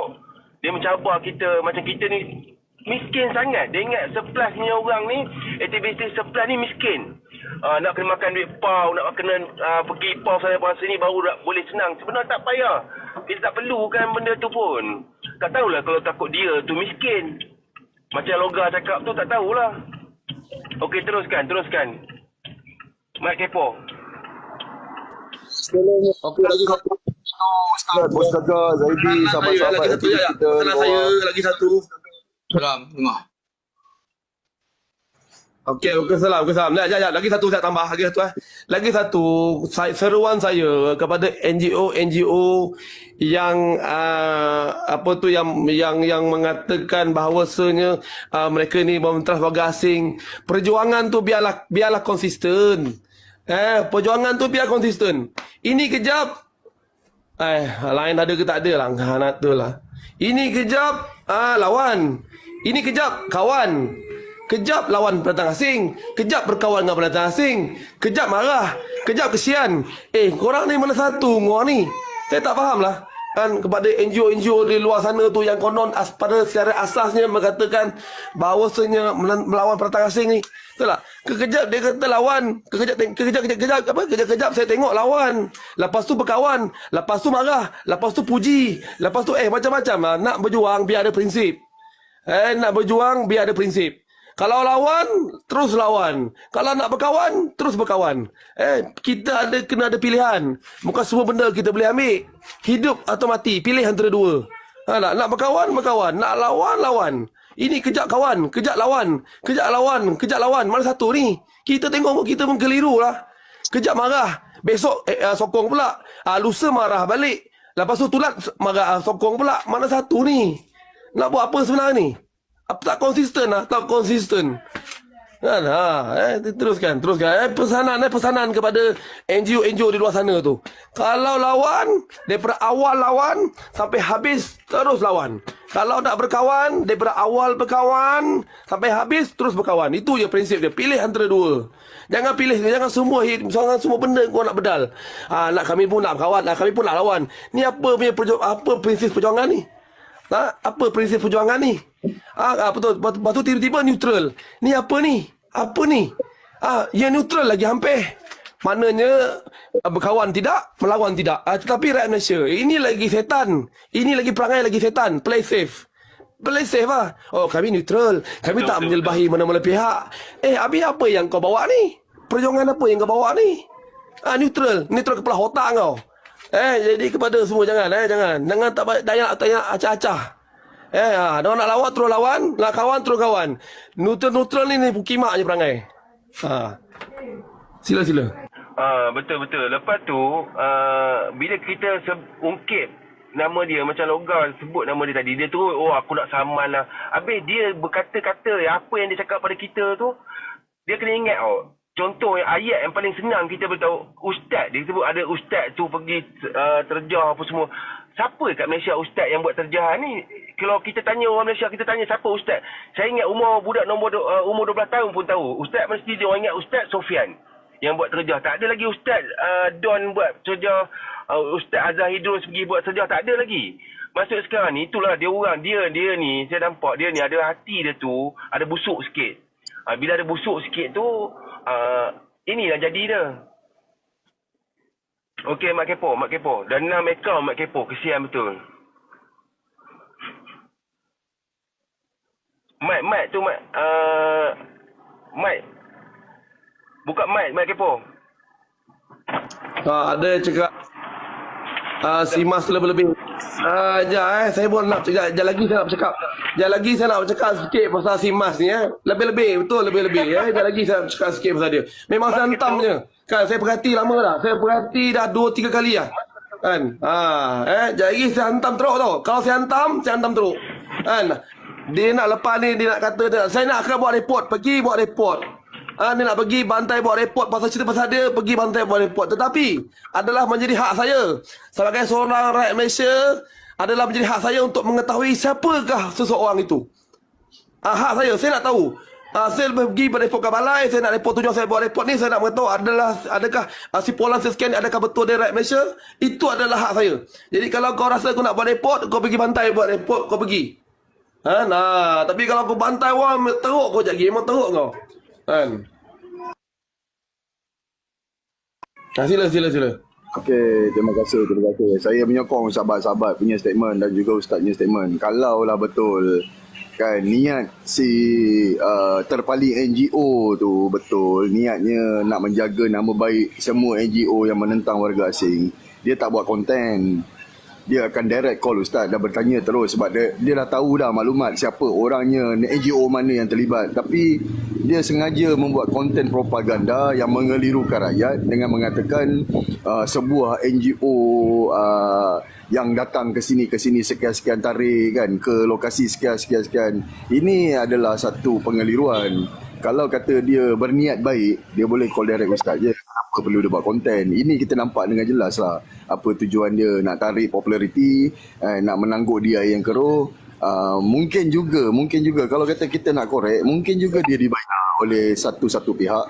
Dia mencabar kita, macam kita ni miskin sangat. Dia ingat sebelasnya orang ni, aktiviti sebelas ni miskin. Nak kena makan duit pau, nak kena pergi pau sana pau sini baru boleh senang. Sebenarnya tak payah. Kita tak perlukan benda tu pun. Tak tahulah kalau takut dia tu miskin. Macam Loga cakap tu tak tahulah. Okey, teruskan. Mat Kepo. Okey, lagi satu. Bos Kakak, Zaidi, sahabat-sahabat lagi satu ya. Salah saya lagi satu. Salam, dengar. Okey, salam. Ya, lagi satu saya tambah lagi satu. Lagi satu seruan saya kepada NGO yang yang mengatakan bahawasanya mereka ni mementeras warga asing. Perjuangan tu biarlah konsisten. Perjuangan tu biar konsisten. Ini kejap lain ada ke tak ada lah. Nak tu lah. Ini kejap lawan. Ini kejap kawan. Kejap lawan pendatang asing. Kejap berkawan dengan pendatang asing. Kejap marah. Kejap kesian. Korang ni mana satu korang ni? Saya tak faham lah. Kan kepada NGO di luar sana tu yang konon pada secara asasnya mengatakan bahawasanya melawan pendatang asing ni. Betul tak? Kejap dia kata lawan. Kejap saya tengok lawan. Lepas tu berkawan. Lepas tu marah. Lepas tu puji. Lepas tu macam-macam lah. Nak berjuang biar ada prinsip. Nak berjuang biar ada prinsip. Kalau lawan, terus lawan. Kalau nak berkawan, terus berkawan. Kita kena ada pilihan. Bukan semua benda kita boleh ambil. Hidup atau mati, pilih antara dua. Nak berkawan, berkawan. Nak lawan, lawan. Ini kejap kawan, kejap lawan. Kejap lawan. Mana satu ni? Kita tengok kita pun keliru lah. Kejap marah. Besok sokong pula. Lusa marah balik. Lepas tu tulat marah sokong pula. Mana satu ni? Nak buat apa sebenarnya ni? Tak konsisten lah. Tak konsisten. Kan? Teruskan. Pesanan kepada NGO di luar sana tu. Kalau lawan, daripada awal lawan sampai habis terus lawan. Kalau nak berkawan, daripada awal berkawan sampai habis terus berkawan. Itu je prinsip dia. Pilih antara dua. Jangan semua benda kau nak bedal. Nak kami pun nak berkawan, kami pun nak lawan. Ni apa prinsip perjuangan ni? Apa prinsip perjuangan ni? Betul. Lepas tu tiba-tiba neutral. Ni apa ni? Yang neutral lagi hampir. Maknanya berkawan tidak, melawan tidak. Tetapi rakyat Malaysia, ini lagi setan. Ini lagi perangai lagi setan. Play safe lah. Kami neutral. Kami tak menyelbahi mana-mana pihak. Habis apa yang kau bawa ni? Perjuangan apa yang kau bawa ni? Neutral kepala otak kau. Jadi kepada semua jangan tak tanya acah-acah. Dia nak lawan terus lawan, nak kawan terus kawan. Neutral ni pukimak je perangai. Sila. Betul. Lepas tu bila kita ungkit nama dia, macam Loga sebut nama dia tadi, dia tu aku nak saman lah. Habis dia berkata-kata apa yang dia cakap pada kita tu, dia kena ingat contoh ayat yang paling senang kita beritahu ustaz. Dia sebut ada ustaz tu pergi terjah apa semua. Siapa kat Malaysia ustaz yang buat terjah ni? Kalau kita tanya orang Malaysia, kita tanya siapa ustaz? Saya ingat umur 12 tahun pun tahu. Ustaz mesti dia orang ingat Ustaz Sofian yang buat terjah. Tak ada lagi Ustaz Don buat terjah. Ustaz Azhar Idrus pergi buat terjah. Tak ada lagi. Maksud sekarang ni, itulah dia ni, saya nampak dia ni ada hati dia tu, ada busuk sikit. Bila ada busuk sikit tu, inilah jadi dia. Okey, Mak Kepo. Dan 6 akaun Mak Kepo. Kesian betul. Mat tu, Mat. Mat. Buka Mat Kepo. Ada yang cakap si Mas lebih-lebih. Saya pun nak sekejap lagi saya nak bercakap. Sekejap lagi saya nak bercakap sikit pasal si Mas ni Lebih-lebih, betul lebih-lebih Sekejap lagi saya nak bercakap sikit pasal dia. Memang saya hentam je. Kan saya perhati lama dah. Saya perhati dah 2-3 kali lah. Kan? Sekejap lagi saya hantam teruk tau. Kalau saya hantam teruk. Kan? Dia nak lepas ni, dia nak kata saya nak akan buat report, pergi buat report. Dia nak pergi bantai buat report pasal cerita pasal dia, pergi bantai buat report. Tetapi adalah menjadi hak saya sebagai seorang rakyat Malaysia, adalah menjadi hak saya untuk mengetahui siapakah seseorang itu. Hak saya nak tahu. Saya pergi bereport ke balai, saya nak report, tujuan saya buat report ni, saya nak mengetahui adakah simpulan sekian ni adakah betul dia rakyat Malaysia. Itu adalah hak saya. Jadi kalau kau rasa kau nak buat report, kau pergi bantai buat report, kau pergi. Tapi kalau kau bantai orang, teruk kau jadi, memang teruk kau. Kan? Sila. Okey, terima kasih. Saya menyokong sahabat-sahabat punya statement dan juga ustaz punya statement. Kalaulah betul kan niat si terpaling NGO tu betul, niatnya nak menjaga nama baik semua NGO yang menentang warga asing, dia tak buat konten. Dia akan direct call ustaz dan bertanya terus sebab dia dah tahu dah maklumat siapa orangnya, NGO mana yang terlibat. Tapi dia sengaja membuat konten propaganda yang mengelirukan rakyat dengan mengatakan sebuah NGO yang datang ke sini sekian-sekian tarikh kan, ke lokasi sekian. Ini adalah satu pengeliruan. Kalau kata dia berniat baik, dia boleh call direct ustaz je. Kenapa perlu dia buat konten? Ini kita nampak dengan jelas lah apa tujuan dia, nak tarik populariti, nak menangguk dia yang keruh. Mungkin juga kalau kata kita nak korek, mungkin juga dia dibayar oleh satu pihak.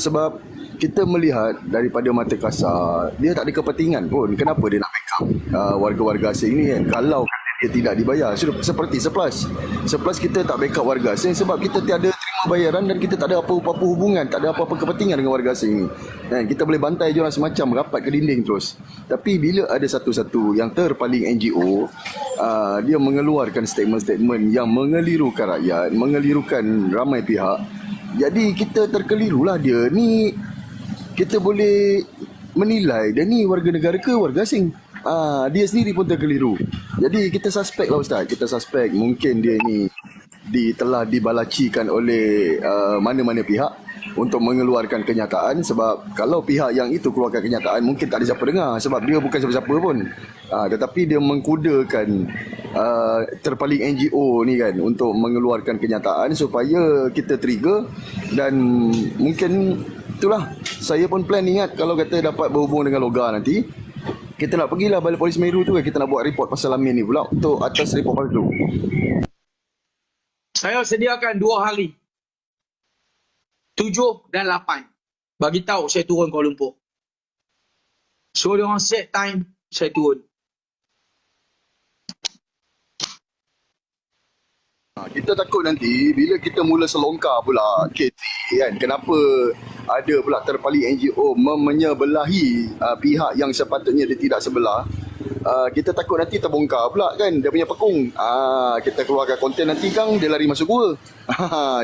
Sebab kita melihat daripada mata kasar, dia tak ada kepentingan pun. Kenapa dia nak backup warga-warga asing ni kan? Kalau dia tidak dibayar, seperti Surplus kita tak backup warga asing sebab kita tiada terima bayaran dan kita tak ada apa-apa hubungan, tak ada apa-apa kepentingan dengan warga asing ni. Kita boleh bantai je orang semacam, rapat ke dinding terus. Tapi bila ada satu-satu yang terpaling NGO, dia mengeluarkan statement-statement yang mengelirukan rakyat, mengelirukan ramai pihak, jadi kita terkelirulah dia ni. Kita boleh menilai dia ni warga negara ke warga asing. Dia sendiri pun terkeliru. Jadi kita suspek lah ustaz. Kita suspek mungkin dia ni telah dibalacikan oleh mana-mana pihak untuk mengeluarkan kenyataan. Sebab kalau pihak yang itu keluarkan kenyataan, mungkin tak ada siapa dengar. Sebab dia bukan siapa-siapa pun. Tetapi dia mengkudakan terpaling NGO ni kan untuk mengeluarkan kenyataan supaya kita trigger. Dan mungkin itulah, saya pun plan ingat kalau kata dapat berhubung dengan Logar nanti, kita nak pergilah balik Polis Meru tu kan, kita nak buat report pasal Amin ni pula untuk atas report palsu. Saya sediakan 2 hari. 7 dan 8. Bagi tahu saya turun Kuala Lumpur. So dia orang set time, saya turun. Kita takut nanti bila kita mula selongkar pula KT kan, kenapa ada pula terpaling NGO menyebelahi pihak yang sepatutnya dia tidak sebelah. Kita takut nanti terbongkar pula kan dia punya pekung. Kita keluarkan konten nanti kan dia lari masuk gua.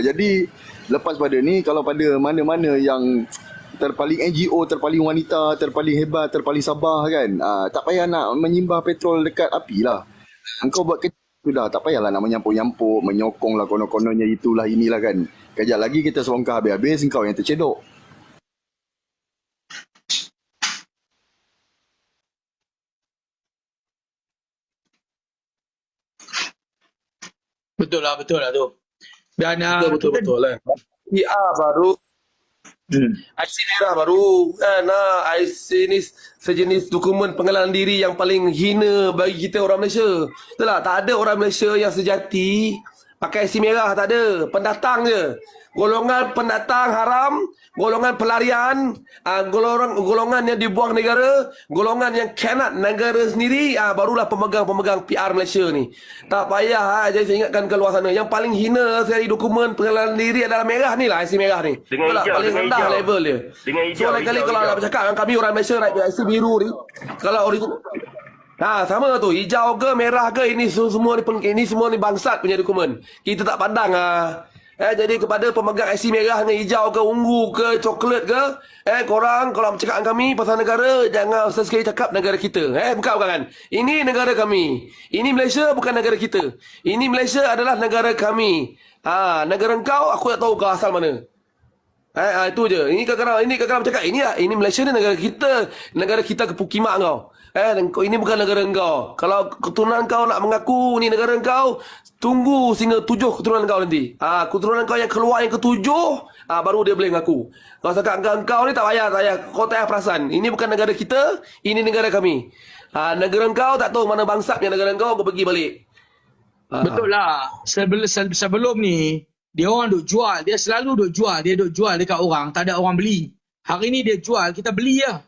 Jadi lepas pada ni, kalau pada mana-mana yang terpaling NGO, terpaling wanita, terpaling hebat, terpaling sabar kan, tak payah nak menyimbah petrol dekat api lah. Engkau buat kerja sudah, tak payahlah nak menyampuk-nyampuk, menyokong lah konon-kononnya itulah inilah kan. Kejap lagi kita selongkar habis-habis, engkau yang tercedok. Betul lah tu. Dan Betul lah. PR baru, IC merah baru kan, IC ni sejenis dokumen pengenalan diri yang paling hina bagi kita orang Malaysia. Betul tak? Tak ada orang Malaysia yang sejati pakai IC merah, tak ada. Pendatang je. Golongan pendatang haram, golongan pelarian, golongan yang dibuang negara, golongan yang khianat negara sendiri, barulah pemegang-pemegang PR Malaysia ni. Tak payah, jadi saya ingatkan ke luar sana. Yang paling hina sekali dokumen pengenalan diri adalah merah ni lah, IC merah ni. Dengan hijau, paling dengan rendah hijau. level dia. Dengan hijau, So lain kali hijau, kalau hijau. nak bercakap dengan kami orang Malaysia naik IC biru ni, kalau original, sama tu, hijau ke merah ke, ini semua ni bangsat punya dokumen. Kita tak pandang Jadi kepada pemegang IC merah dengan hijau ke, ungu ke, coklat ke, korang kalau bercakap dengan kami pasal negara, jangan sekali cakap negara kita. Bukan kan? Ini negara kami. Ini Malaysia bukan negara kita. Ini Malaysia adalah negara kami. Negara engkau, aku tak tahu kau asal mana. Itu je. Ini kadang-kadang bercakap, ini Malaysia ni negara kita ke Pukimak kau. Ini bukan negara engkau. Kalau keturunan kau nak mengaku ni negara engkau, tunggu sehingga 7 keturunan kau nanti. Keturunan kau yang keluar yang ke-7, baru dia boleh mengaku. Kalau cakap engkau ni tak payah. Kau tak payah perasan. Ini bukan negara kita, ini negara kami. Negara engkau tak tahu mana bangsapnya negara engkau, kau pergi balik. Betul lah. Sebelum ni, dia orang duk jual. Dia selalu duk jual. Dia duk jual dekat orang. Tak ada orang beli. Hari ni dia jual. Kita beli lah.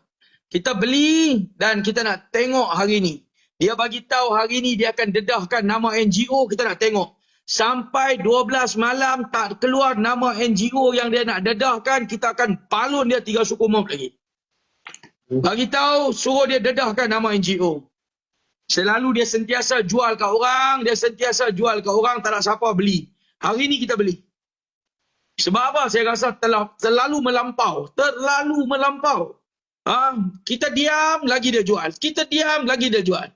Kita beli dan kita nak tengok hari ni. Dia bagi tahu hari ni dia akan dedahkan nama NGO. Kita nak tengok. Sampai 12 malam tak keluar nama NGO yang dia nak dedahkan. Kita akan palun dia 3 suku maut lagi. Bagi tahu suruh dia dedahkan nama NGO. Selalu dia sentiasa jual kat orang. Dia sentiasa jual kat orang. Tak nak siapa beli. Hari ni kita beli. Sebab apa? Saya rasa terlalu melampau. Terlalu melampau. Kita diam lagi dia jual. Kita diam lagi dia jual.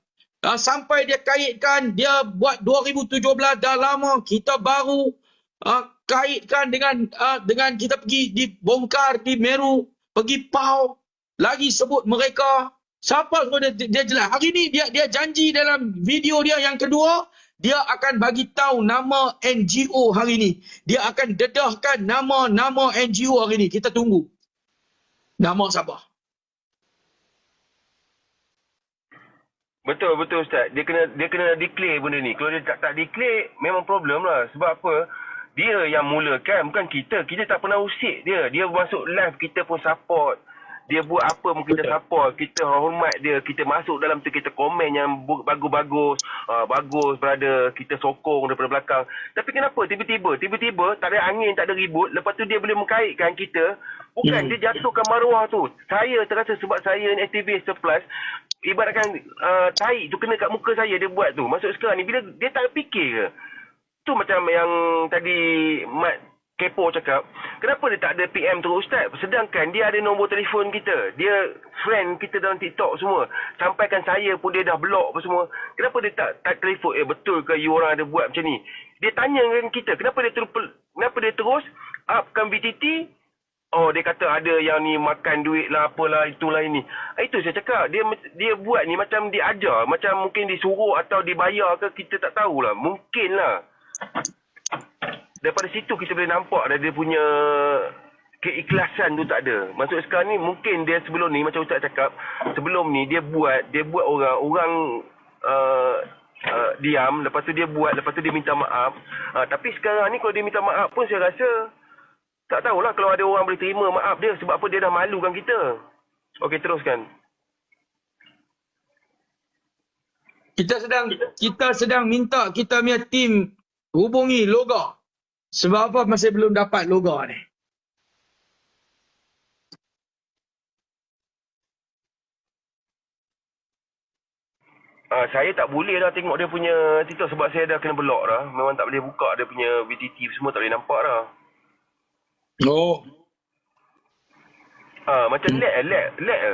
Sampai dia kaitkan, dia buat 2017 dah lama, kita baru kaitkan dengan kita pergi dibongkar di Meru, pergi Pau, lagi sebut mereka. Siapa dia jelas. Hari ni dia janji dalam video dia yang kedua, dia akan bagi tahu nama NGO hari ni. Dia akan dedahkan nama NGO hari ni. Kita tunggu. Nama siapa? Betul Ustaz. Dia kena declare benda ni. Kalau dia tak declare, memang problem lah. Sebab apa? Dia yang mulakan, bukan kita. Kita tak pernah usik dia. Dia masuk live, kita pun support. Dia buat apa pun kita support. Kita hormat dia. Kita masuk dalam tu, kita komen yang bagus-bagus. Bagus, brother. Kita sokong daripada belakang. Tapi kenapa tiba-tiba tak ada angin, tak ada ribut. Lepas tu dia boleh mengkaitkan kita. Bukan, dia jatuhkan maruah tu. Saya terasa sebab saya ni aktivis surplus. Ibaratkan tahi tu kena kat muka saya dia buat tu. Masuk sekarang ni bila dia tak fikir ke? Tu macam yang tadi Mat Kepo cakap. Kenapa dia tak ada PM terus Ustaz? Sedangkan dia ada nombor telefon kita. Dia friend kita dalam TikTok semua. Sampaikan saya pun dia dah block apa semua. Kenapa dia tak telefon? Betul ke you orang ada buat macam ni? Dia tanya dengan kita. Kenapa dia terus upkan VTT? Oh, dia kata ada yang ni makan duit lah, apalah, itulah ini. Itu saya cakap. Dia buat ni macam dia ajar. Macam mungkin disuruh atau dibayar ke, kita tak tahulah. Mungkin lah. Daripada situ kita boleh nampak dia punya keikhlasan tu tak ada. Maksud sekarang ni mungkin dia sebelum ni, macam Ustaz cakap, sebelum ni dia buat orang diam, lepas tu dia buat, lepas tu dia minta maaf. Tapi sekarang ni kalau dia minta maaf pun saya rasa tak tahulah kalau ada orang boleh terima maaf dia. Sebab apa dia dah malukan kita. Okey, teruskan. Kita sedang minta kita punya tim hubungi Loga. Sebab apa masih belum dapat Loga ni? Saya tak boleh dah tengok dia punya TikTok sebab saya dah kena block dah. Memang tak boleh buka dia punya VTT semua, tak boleh nampak dah. Oh. Macam lag ke?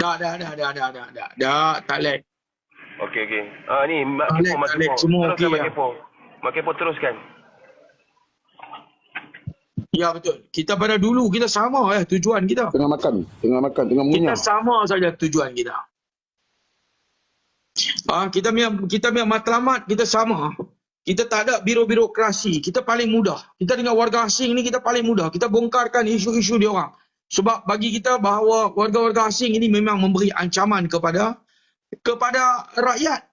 Tak, tak lag. Okey. Ni Mak Kepo. Teruskan Mak Kepo teruskan. Ya betul. Kita pada dulu kita sama tujuan kita. Tengah makan, tengah munyah. Kita sama saja tujuan kita. Kita punya matlamat kita sama. Kita tak ada birokrasi. Kita paling mudah. Kita dengan warga asing ni kita paling mudah. Kita bongkarkan isu-isu dia orang. Sebab bagi kita bahawa warga-warga asing ini memang memberi ancaman kepada rakyat.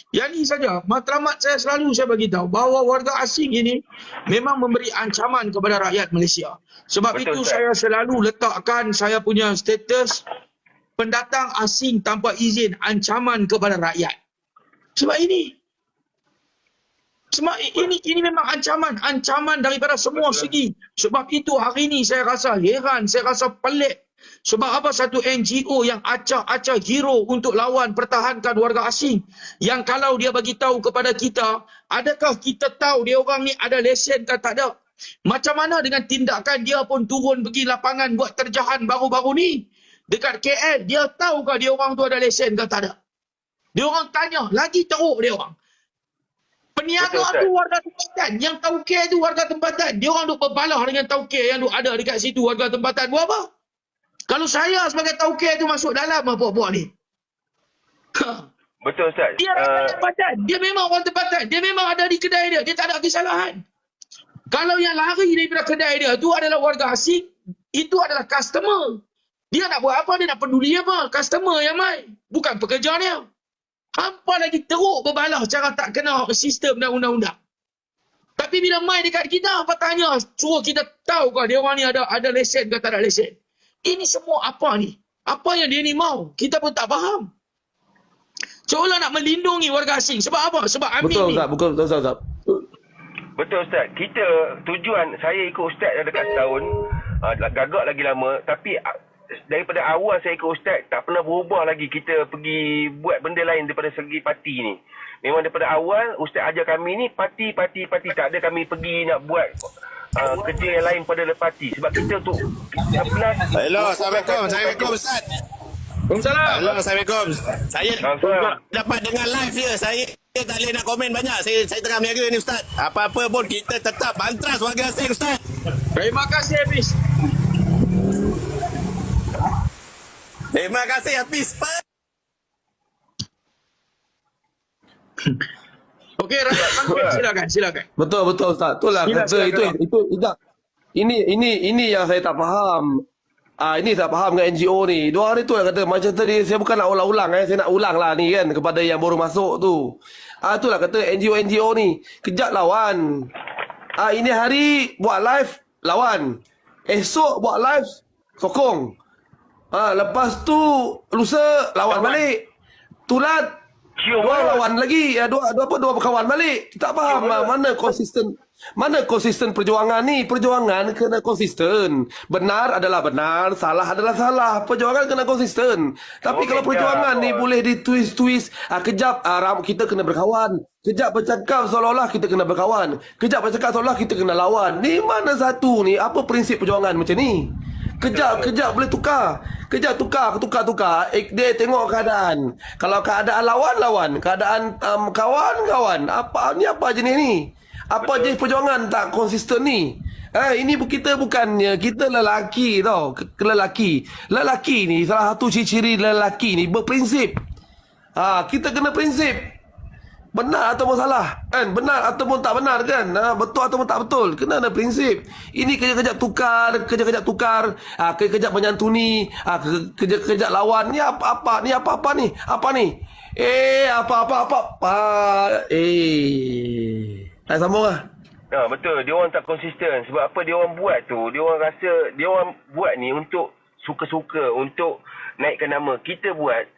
Yang ini saja. Matlamat saya selalu saya bagi tahu bahawa warga asing ini memang memberi ancaman kepada rakyat Malaysia. Sebab betul, itu saya selalu letakkan saya punya status pendatang asing tanpa izin ancaman kepada rakyat. Sebab ini memang ancaman daripada semua segi. Sebab itu hari ini saya rasa heran, saya rasa pelik Sebab apa satu NGO yang acah-acah hero untuk lawan pertahankan warga asing, yang kalau dia bagi tahu kepada kita, adakah kita tahu dia orang ni ada lesen ke tak ada? Macam mana dengan tindakan dia pun turun pergi lapangan buat terjahan baru-baru ni? Dekat KL, dia tahukah dia orang tu ada lesen ke tak ada? Dia orang tanya, lagi teruk dia orang. Peniaga Betul, tu warga tempatan, yang tauke tu warga tempatan. Dia orang duk berbalah dengan tauke yang duk ada dekat situ warga tempatan. Buat apa? Kalau saya sebagai tauke tu masuk dalam apa-apa ni. Betul Ustaz. Dia orang tempatan. Dia memang orang tempatan. Dia memang ada di kedai dia. Dia tak ada kesalahan. Kalau yang lari daripada kedai dia tu adalah warga asing, itu adalah customer. Dia nak buat apa? Dia nak peduli apa? Customer yang main. Bukan pekerja dia. Hampa lagi teruk berbalah cara tak kena sistem dan undang-undang. Tapi bila main dekat kita, apa tanya? Suruh kita tahu kah dia orang ni ada lesen ke tak ada lesen. Ini semua apa ni? Apa yang dia ni mau? Kita pun tak faham. Seolah nak melindungi warga asing. Sebab apa? Sebab Amin Betul ni. Ustaz, betul Ustaz. Betul Ustaz. Kita tujuan saya ikut Ustaz dah dekat setahun. Gagak lagi lama. Tapi daripada awal saya ikut Ustaz tak pernah berubah lagi kita pergi buat benda lain daripada segi parti ni. Memang daripada awal Ustaz ajar kami ni parti. Tak ada kami pergi nak buat kerja yang lain pada parti. Sebab kita tu 11. Hello, Assalamualaikum Ustaz. Waalaikumsalam. Hello, Assalamualaikum. Saya Assalamualaikum. dapat dengar live je. Saya tak boleh nak komen banyak. Saya tengah berniaga ni Ustaz. Apa-apa pun kita tetap bantras warga asing Ustaz. Terima kasih Hafiz. Terima kasih Hafiz. Okey, rakyat bangkit, silakan. Betul Ustaz. Itulah kata itu tidak. Ini yang saya tak faham. Ini tak faham dengan NGO ni. 2 hari tu yang kata macam tadi saya bukan nak ulang-ulang saya nak ulang lah ni kan kepada yang baru masuk tu. Itulah kata NGO ni kejap lawan. Ini hari buat live lawan. Esok buat live sokong. Lepas tu lusa lawan balik. Tulat Cium dua lawan lagi. Dua berkawan balik. Tak faham mana konsisten perjuangan ni. Perjuangan kena konsisten. Benar adalah benar, salah adalah salah. Perjuangan kena konsisten. Tapi kalau perjuangan ni boleh ditwist-twist, kejap kita kena berkawan. Kejap bercakap seolah-olah kita kena berkawan. Kejap bercakap seolah kita kena lawan. Ni mana satu ni? Apa prinsip perjuangan macam ni? Kejap boleh tukar. Kejap tukar. Dia tengok keadaan. Kalau keadaan lawan, keadaan kawan. Apa jenis ni? Apa jenis perjuangan tak konsisten ni? Ini kita bukannya, kita lelaki tau. Lelaki ni, salah satu ciri-ciri lelaki ni berprinsip. Kita kena prinsip. Benar ataupun salah kan? Benar ataupun tak benar kan? Betul ataupun tak betul. Kena ada prinsip. Ini kejap-kejap tukar, kejap menyantuni, kejap lawan. Ni apa ni? Apa ni? Sambung lah. Betul. Dia orang tak konsisten. Sebab apa dia orang buat tu? Dia orang rasa dia orang buat ni untuk suka-suka, untuk naikkan nama. Kita buat,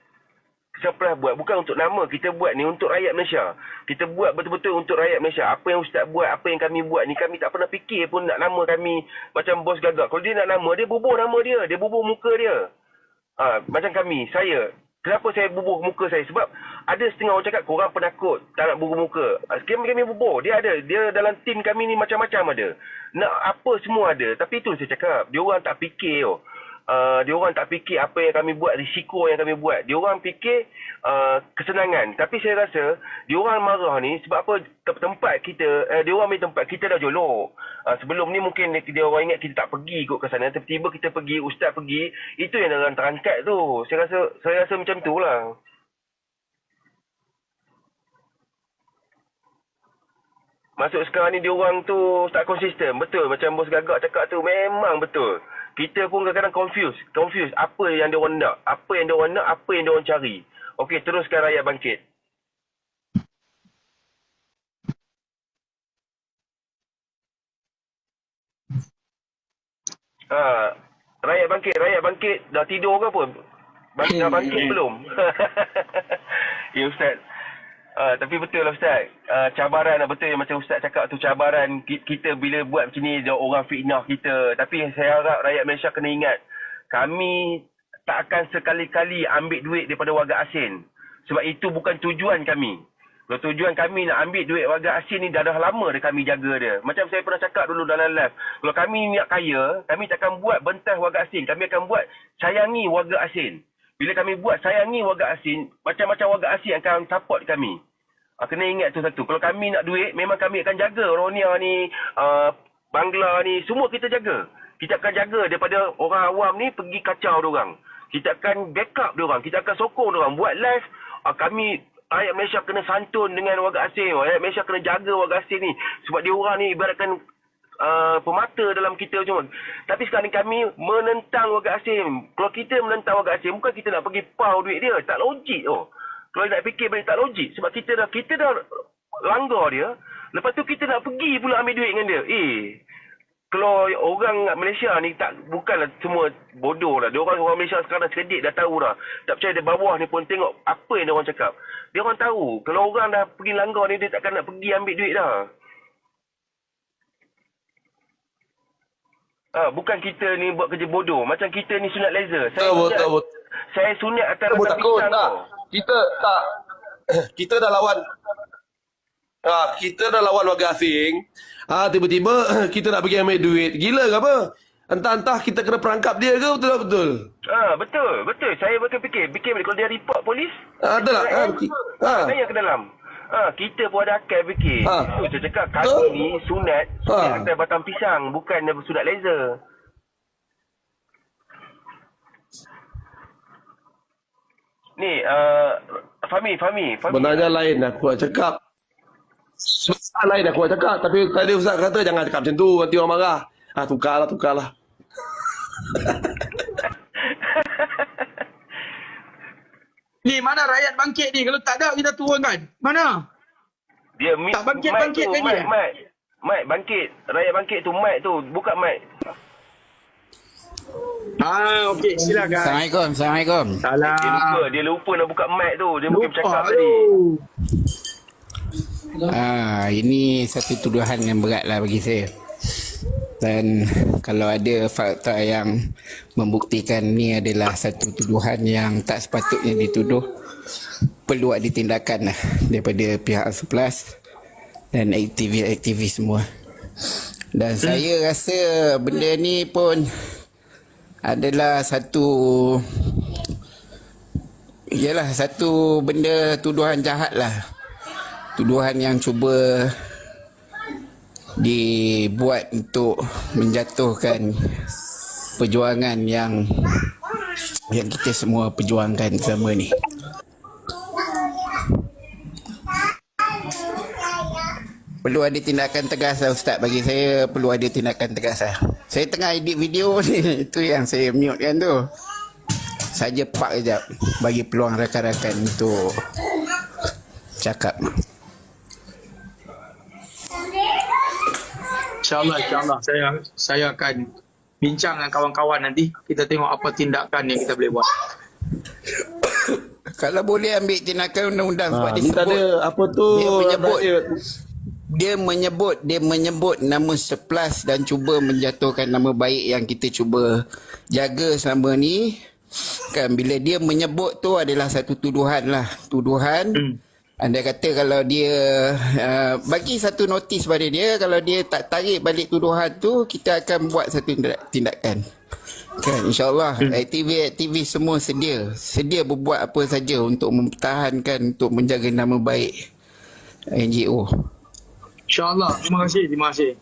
siapa buat? Bukan untuk nama. Kita buat ni untuk rakyat Malaysia. Kita buat betul-betul untuk rakyat Malaysia. Apa yang Ustaz buat, apa yang kami buat ni, kami tak pernah fikir pun nak nama kami macam bos gagak. Kalau dia nak nama, dia bubuh nama dia. Dia bubuh muka dia. Macam kami, saya. Kenapa saya bubuh muka saya? Sebab ada setengah orang cakap korang penakut tak nak bubuh muka. Kami bubuh. Dia ada. Dia dalam tim kami ni macam-macam ada. Nak apa semua ada. Tapi itu saya cakap. Dia orang tak fikir. Dia orang tak fikir apa yang kami buat, risiko yang kami buat. Dia orang fikir kesenangan. Tapi saya rasa dia orang marah ni sebab apa? Tempat kita, dia orang ambil tempat kita dah jolok. Sebelum ni mungkin dia orang ingat kita tak pergi ikut ke sana. Tiba-tiba kita pergi, ustaz pergi. Itu yang dalam terangkat tu. Saya rasa macam tu lah. Masuk sekarang ni dia orang tu tak konsisten. Betul. Macam bos gagak cakap tu memang betul. Kita pun kadang-kadang confuse apa yang dia orang nak, apa yang dia orang cari. Okey, teruskan rakyat bangkit. Rakyat bangkit dah tidur ke apa? Dah bangkit belum? Ya Ustaz. Tapi betul lah Ustaz. Cabaran betul yang macam Ustaz cakap tu, cabaran kita bila buat macam ni, orang fitnah kita. Tapi saya harap rakyat Malaysia kena ingat, kami tak akan sekali-kali ambil duit daripada warga asing. Sebab itu bukan tujuan kami. Kalau tujuan kami nak ambil duit warga asing ni dah lama dah kami jaga dia. Macam saya pernah cakap dulu dalam live. Kalau kami nak kaya, kami tak akan buat bentas warga asing. Kami akan buat sayangi warga asing. Bila kami buat sayangi warga asing, macam-macam warga asing akan support kami. Kena ingat tu satu. Kalau kami nak duit, memang kami akan jaga Ronia ni, Bangla ni, semua kita jaga. Kita akan jaga daripada orang awam ni pergi kacau diorang. Kita akan backup diorang. Kita akan sokong diorang. Buat live, kami rakyat Malaysia kena santun dengan warga asing. Rakyat Malaysia kena jaga warga asing ni. Sebab dia orang ni ibaratkan pemata dalam kita cuma. Tapi sekarang ni kami menentang warga asing. Kalau kita menentang warga asing, bukan kita nak pergi pau duit dia. Tak logik tu. Kalau nak fikir balik tak logik. Sebab kita dah langgar dia. Lepas tu kita nak pergi pula ambil duit dengan dia. Kalau orang Malaysia ni bukanlah semua bodoh lah. Dia orang Malaysia sekarang dah cerdik, dah tahu dah. Tak percaya di bawah ni pun tengok apa yang dia orang cakap. Dia orang tahu. Kalau orang dah pergi langgar ni, dia takkan nak pergi ambil duit dah. Bukan kita ni buat kerja bodoh. Macam kita ni sunat laser. Saya sunat atas rasa pisang tau. Kita dah lawan. Kita dah lawan warga asing. Tiba-tiba kita nak pergi ambil duit. Gila ke apa? Entah-entah kita kena perangkap dia ke betul-betul? Betul. Saya bakal fikir kalau dia report polis. Betul tak? Saya ke dalam. Kita pun ada akal fikir. Itu saya cakap kami ni sunat atas batang pisang, bukan sunat laser. Ni Fahmi. Benarnya lain aku nak cakap. Lain aku nak cakap. Tapi tadi Ustaz kata jangan cakap macam tu. Nanti orang marah. Tukarlah. Ni mana rakyat bangkit ni? Kalau tak ada kita turunkan. Mana? Dia tak bangkit lagi. Mic bangkit. Rakyat bangkit tu mic tu. Buka mic. Okey, silakan. Assalamualaikum. Salam. Dia lupa nak buka mic tu. Dia mungkin bercakap tadi. Ini satu tuduhan yang berat lah bagi saya. Dan kalau ada fakta yang membuktikan ni adalah satu tuduhan yang tak sepatutnya dituduh, perlu ada tindakan lah daripada pihak 11 dan aktivis semua. Dan saya rasa benda ni pun adalah satu benda tuduhan jahat lah. Tuduhan yang cuba dibuat untuk menjatuhkan perjuangan yang kita semua perjuangkan selama ni. Perlu ada tindakan tegas lah Ustaz. Bagi saya perlu ada tindakan tegas lah. Saya tengah edit video ni. Itu yang saya mute kan tu. Saja pak sekejap. Bagi peluang rakan-rakan untuk cakap. InsyaAllah saya akan bincang dengan kawan-kawan nanti. Kita tengok apa tindakan yang kita boleh buat. Kalau boleh ambil tindakan undang-undang sebab dia sebut ada apa tu dia menyebut nama 11 dan cuba menjatuhkan nama baik yang kita cuba jaga selama ni. Kan bila dia menyebut tu adalah satu tuduhan lah. Anda kata kalau dia bagi satu notis pada dia, kalau dia tak tarik balik tuduhan tu, kita akan buat satu tindakan. Kan, insyaAllah aktivis semua sedia berbuat apa saja untuk mempertahankan, untuk menjaga nama baik NGO. InsyaAllah. Terima kasih.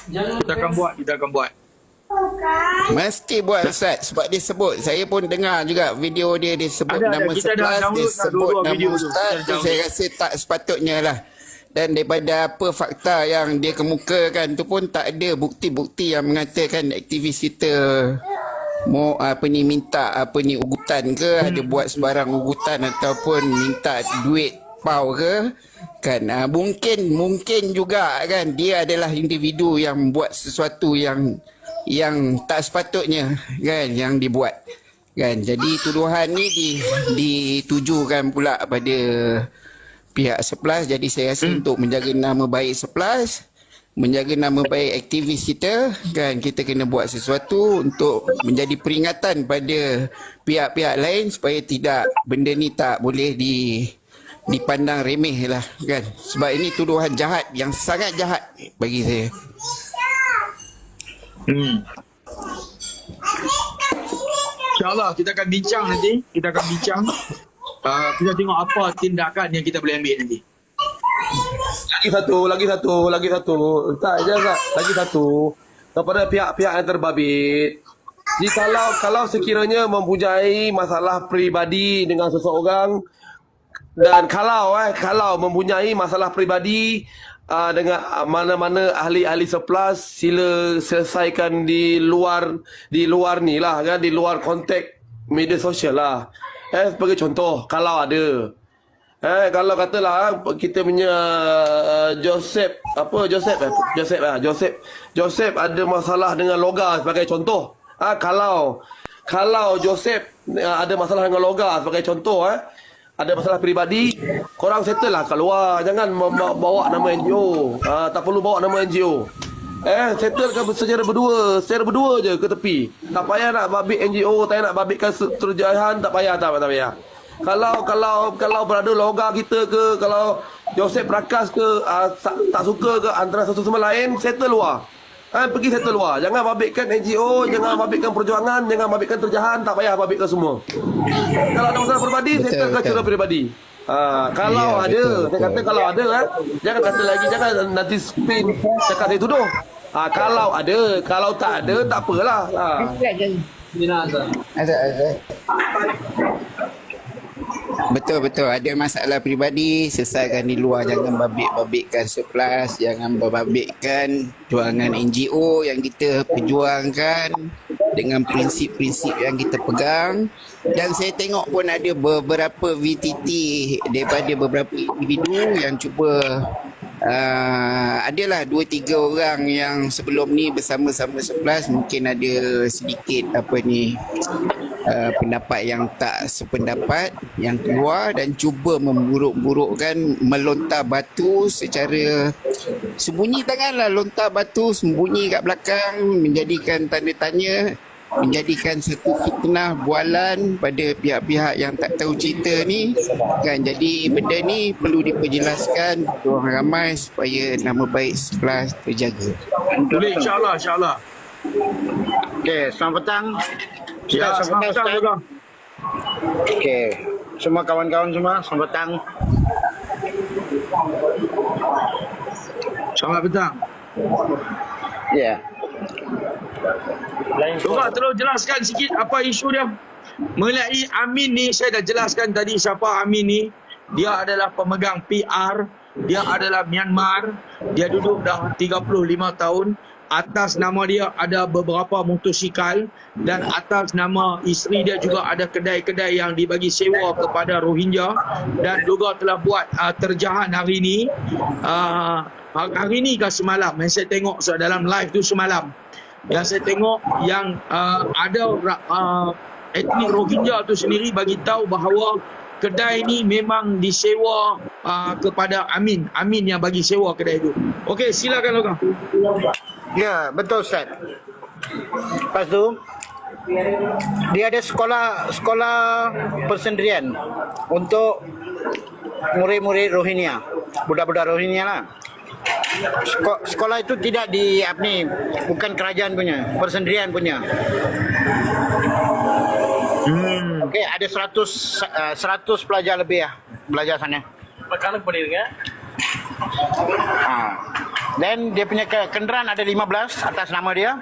Kita akan buat. Mesti buat Ustaz. Sebab dia sebut, saya pun dengar juga video dia sebut nama 11, dia sebut nama Ustaz tu. Saya rasa tak sepatutnya lah. Dan daripada apa fakta yang dia kemukakan tu pun tak ada bukti-bukti yang mengatakan aktivis kita minta ugutan ke, ada buat sebarang ugutan ataupun minta duit pau ke. Kan mungkin juga kan dia adalah individu yang buat sesuatu yang tak sepatutnya kan yang dibuat kan. Jadi tuduhan ni ditujukan pula pada pihak 11. Jadi saya rasa untuk menjaga nama baik 11 menjaga nama baik aktivis kita, kan kita kena buat sesuatu untuk menjadi peringatan pada pihak-pihak lain supaya tidak benda ni tak boleh dipandang remeh lah kan. Sebab ini tuduhan jahat yang sangat jahat bagi saya. InsyaAllah kita akan bincang nanti. Kita akan bincang. Kita tengok apa tindakan yang kita boleh ambil nanti. Lagi satu. Tak je tak. Lagi satu. Kepada pihak-pihak yang terbabit. Jadi kalau sekiranya mempunyai masalah peribadi dengan seseorang dan kalau mempunyai masalah peribadi dengan mana-mana ahli-ahli seplas, sila selesaikan di luar ni lah kan, di luar konteks media sosial lah. Sebagai contoh, kalau ada kalau katalah kita punya Joseph ada masalah dengan Loga sebagai contoh. Kalau Joseph ada masalah dengan Loga sebagai contoh, ada masalah peribadi, korang settle lah kat luar. Jangan bawa nama NGO. Tak perlu bawa nama NGO. Settlekan secara berdua je ke tepi. Tak payah nak babit NGO, tak payah nak babitkan Suruhanjaya, tak payah. Kalau berada Loga kita ke, kalau Joseph Prakas ke, tak suka ke antara satu sama lain, settle luar. Pergi settle luar. Jangan babitkan NGO, jangan babitkan perjuangan, jangan babitkan terjahan, tak payah babitkan semua. Kalau ada masalah peribadi, settlekan secara peribadi. Kalau ada, saya kata kalau ada, jangan kata lagi, jangan nanti spin cakap saya tuduh. Kalau ada, kalau tak ada, tak apalah. Betul. Ada masalah peribadi, selesaikan di luar. Jangan babitkan seplas, jangan babitkan perjuangan NGO yang kita perjuangkan dengan prinsip-prinsip yang kita pegang. Dan saya tengok pun ada beberapa VTT daripada beberapa individu yang cuba adalah 2-3 orang yang sebelum ni bersama-sama seplas, mungkin ada sedikit pendapat yang tak sependapat yang keluar dan cuba memburuk-burukkan, melontar batu secara sembunyi. Tanganlah lontar batu sembunyi kat belakang, menjadikan tanda tanya, menjadikan satu fitnah bualan pada pihak-pihak yang tak tahu cerita ni kan. Jadi benda ni perlu diperjelaskan orang ramai supaya nama baik seplas terjaga. Boleh, insyaAllah. Okey, selamat petang. Ya, selamat petang. Okey, semua kawan-kawan semua, selamat petang. Selamat petang. Ya. Cuba tolong jelaskan sikit apa isu dia. Mengenai Amin ni, saya dah jelaskan tadi siapa Amin ni. Dia adalah pemegang PR, dia adalah Myanmar, dia duduk dah 35 tahun. Atas nama dia ada beberapa motosikal dan atas nama isteri dia juga ada kedai-kedai yang dibagi sewa kepada Rohingya dan juga telah buat terjahan hari ini. Hari ini ke semalam yang saya tengok dalam live tu semalam. Yang saya tengok yang ada etnik Rohingya tu sendiri bagi tahu bahawa kedai ni memang disewa kepada Amin. Amin yang bagi sewa kedai itu. Okey, silakan Loga. Ya, betul Ustaz. Lepas tu dia ada sekolah persendirian untuk murid-murid Rohingya, budak-budak Rohingya lah. Sekolah itu tidak bukan kerajaan punya, persendirian punya. Okey, ada 100 pelajar lebih belajar sana. Makanan boleh dengar? Dan dia punya kenderaan ada 15 atas nama dia.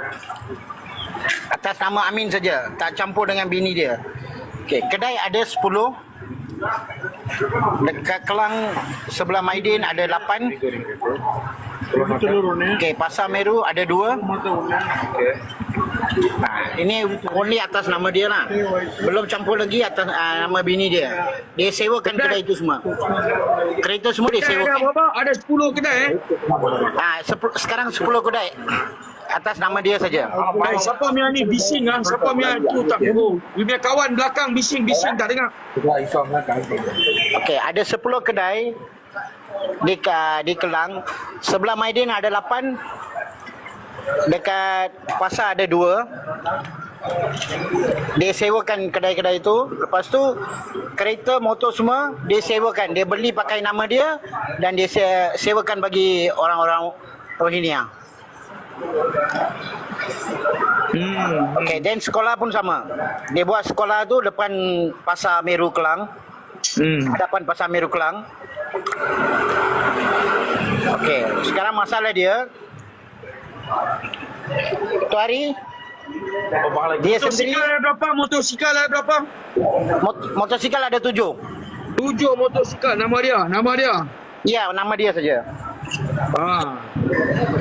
Atas nama Amin saja, tak campur dengan bini dia. Okey, kedai ada 10. Dekat Kelang sebelah Maidin ada 8. Okey, Pasar Meru ada 2. Ini only atas nama dia lah. Belum campur lagi atas nama bini dia. Dia sewakan kedai itu semua. Kereta semua dia sewakan. Ada 10 kedai Sekarang 10 kedai atas nama dia saja. Siapa yang ni bising siapa yang tu tak tahu. Dia kawan belakang bising tak dengar. Okey, ada 10 kedai di Kelang. Sebelah Maidin ada 8. Dekat pasar ada 2. Dia sewakan kedai-kedai itu. Lepas tu kereta, motor semua dia sewakan. Dia beli pakai nama dia dan dia sewakan bagi orang-orang Rohingya. Okay, dan sekolah pun sama. Dia buat sekolah tu depan Pasar Meru Kelang. Hadapan Pasar Meru Kelang. Okay, sekarang masalah dia, tu hari dia sendiri Motosikal ada berapa? Motosikal ada berapa? motosikal ada 7. 7 motosikal. Nama dia. Ya, nama dia saja.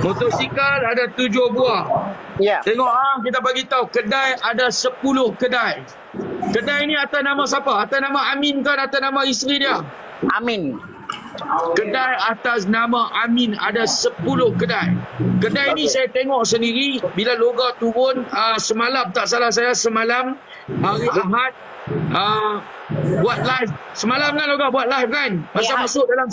Motosikal ada 7 buah. Ya. Tengok kita bagi tahu kedai ada 10 kedai. Kedai ni atas nama siapa? Atas nama Amin kan atas nama isteri dia? Amin. Kedai atas nama Amin ada 10 kedai. Kedai ni saya tengok sendiri bila logo turun semalam, tak salah saya semalam hari Ahad buat live. Semalam kan logo buat live kan? Masa masuk dalam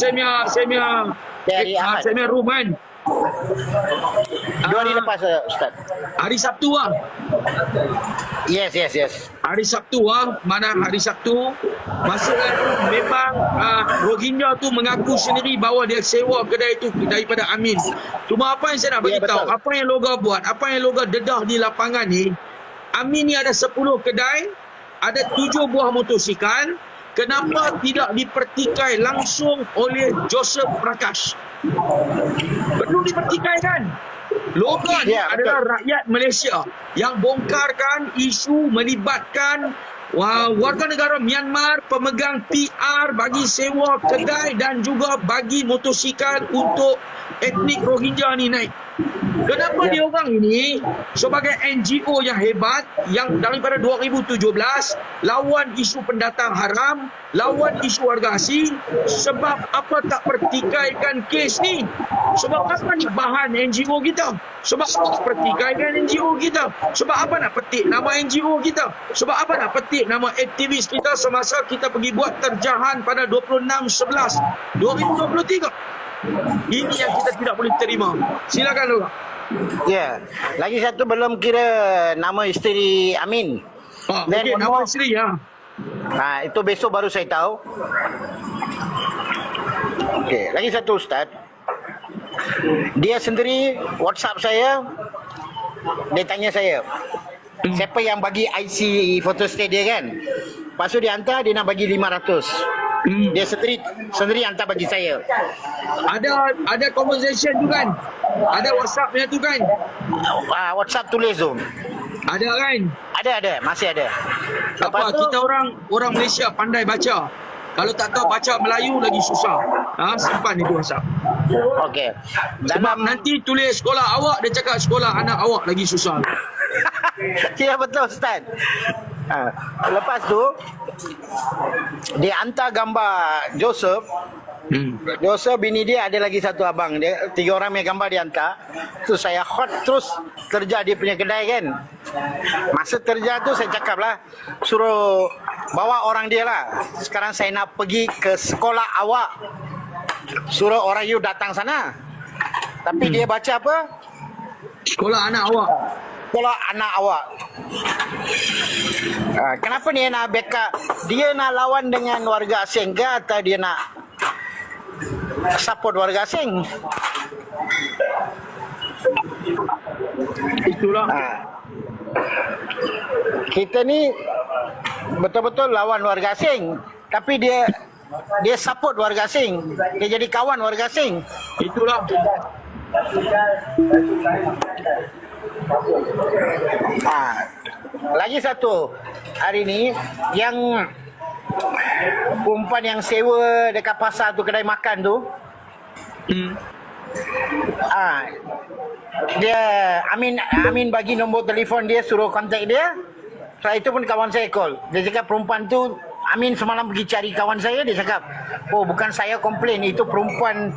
Dari Ahad. seminar room kan? 2 hari lepas Ustaz. Hari Sabtu Yes. Hari Sabtu mana hari Sabtu masa memang Rohingya tu mengaku sendiri bahawa dia sewa kedai itu daripada Amin. Cuma apa yang saya nak bagi tahu, apa yang logo buat, apa yang logo dedah di lapangan ni, Amin ni ada 10 kedai, ada 7 buah motosikal. Kenapa tidak dipertikai langsung oleh Joseph Prakash? Perlu dipertikai kan? Logan adalah rakyat Malaysia yang bongkarkan isu melibatkan warga negara Myanmar, pemegang PR bagi sewa kedai dan juga bagi motosikal untuk etnik Rohingya ni naik. Kenapa dia orang ini sebagai NGO yang hebat yang daripada 2017 lawan isu pendatang haram, lawan isu warga asing, sebab apa tak pertikaikan kes ni? Sebab apa ni bahan NGO kita? Sebab apa nak pertikaikan NGO kita? Sebab apa nak petik nama NGO kita? Sebab apa nak petik nama aktivis kita semasa kita pergi buat terjahan pada 26/11/2023? Ini yang kita tidak boleh terima. Silakan Lola. Ya. Lagi satu belum kira nama isteri Amin. Okey, nama isteri itu besok baru saya tahu. Okey, lagi satu Ustaz. Dia sendiri WhatsApp saya. Dia tanya saya, siapa yang bagi IC photostat dia kan? Lepas tu dia hantar, dia nak bagi 500. Dia sendiri hantar bagi saya. Ada conversation tu kan? Ada WhatsAppnya tu kan? WhatsApp tulis tu. Ada kan? Ada, masih ada. Apa kita orang Malaysia pandai baca. Kalau tak tahu baca Melayu lagi susah. Simpan itu WhatsApp. Okey. Sebab nanti tulis sekolah awak, dia cakap sekolah anak awak lagi susah. Ya betul Ustaz. Lepas tu dia hantar gambar Joseph. Joseph bini dia, ada lagi satu abang dia, 3 orang punya gambar dia hantar. Tu saya hot terus terja dia punya kedai kan. Masa terja tu saya cakap lah, suruh bawa orang dia lah. Sekarang saya nak pergi ke sekolah awak, suruh orang you datang sana. Tapi dia baca apa? Sekolah anak awak. Sekolah anak awak. Kenapa dia nak backup? Dia nak lawan dengan warga asing ke atau dia nak support warga asing? Itulah. Kita ni betul-betul lawan warga asing, tapi dia support warga asing. Dia jadi kawan warga asing. Itulah. Lagi satu hari ni yang perempuan yang sewa dekat pasar tu, kedai makan tu, dia Amin bagi nombor telefon dia, suruh kontak dia. Setelah itu pun kawan saya call. Dia cakap perempuan tu, Amin semalam pergi cari kawan saya, dia cakap, oh bukan saya komplain, itu perempuan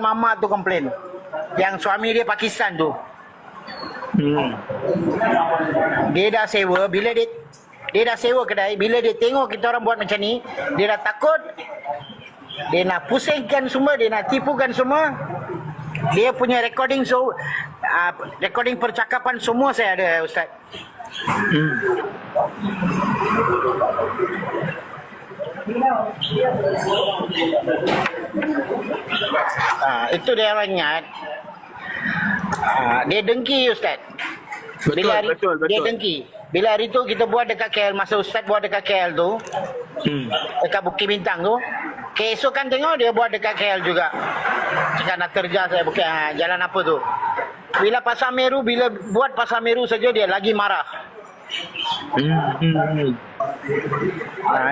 mama tu komplain, yang suami dia Pakistan tu. Dia dah sewa, bila dia dah sewa kedai, bila dia tengok kita orang buat macam ni, dia dah takut, Dia nak pusingkan semua, dia nak tipukan semua. Dia punya recording recording percakapan semua saya ada, Ustaz. Itu dia orang ingat. Dia dengki, Ustaz. Betul. Dia dengki. Bila hari tu kita buat dekat KL, masa Ustaz buat dekat KL tu, dekat Bukit Bintang tu, keesokan tengok dia buat dekat KL juga. Cakap nak terjah saya Bukit, jalan apa tu. Bila Pasar Meru, bila buat Pasar Meru saja dia lagi marah.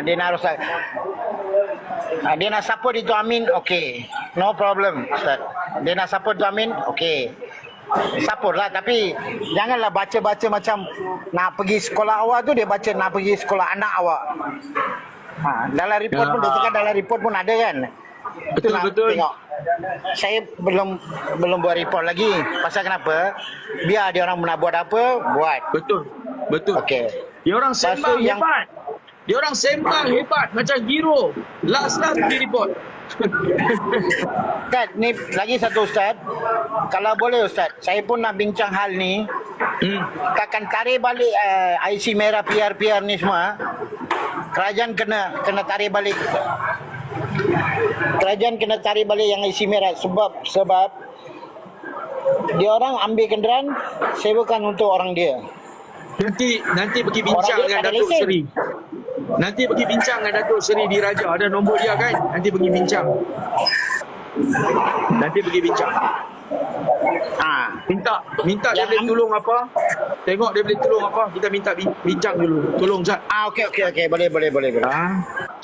Dia nak rosak. Dia nak support itu Amin, okey. No problem, Ustaz. Dia nak support itu Amin, okey. Support lah, tapi janganlah baca-baca macam nak pergi sekolah awak tu, dia baca nak pergi sekolah anak awak. Dalam report pun, dia cakap dalam report pun ada kan. Betul. Tengok. Saya belum buat report lagi. Pasal kenapa? Biar dia orang nak buat apa, buat. Betul. Okey. Dia orang sembang yang- hebat. Dia orang sembang hebat macam hero. Last di report. Ustaz, ni lagi satu Ustaz. Kalau boleh Ustaz, saya pun nak bincang hal ni. Takkan tarik balik IC merah PR ni semua. Kerajaan kena tarik balik. Kerajaan kena tarik balik yang IC merah sebab dia orang ambil kenderaan sewakan untuk orang dia. Nanti pergi bincang Orang dia dengan tak ada Datuk lesen. Seri. Nanti pergi bincang dengan Datuk Seri di Raja. Ada nombor dia kan? Nanti pergi bincang. Minta dia boleh tolong apa? Tengok dia boleh tolong apa? Kita minta bincang dulu. Tolong Zat. Okey. Boleh.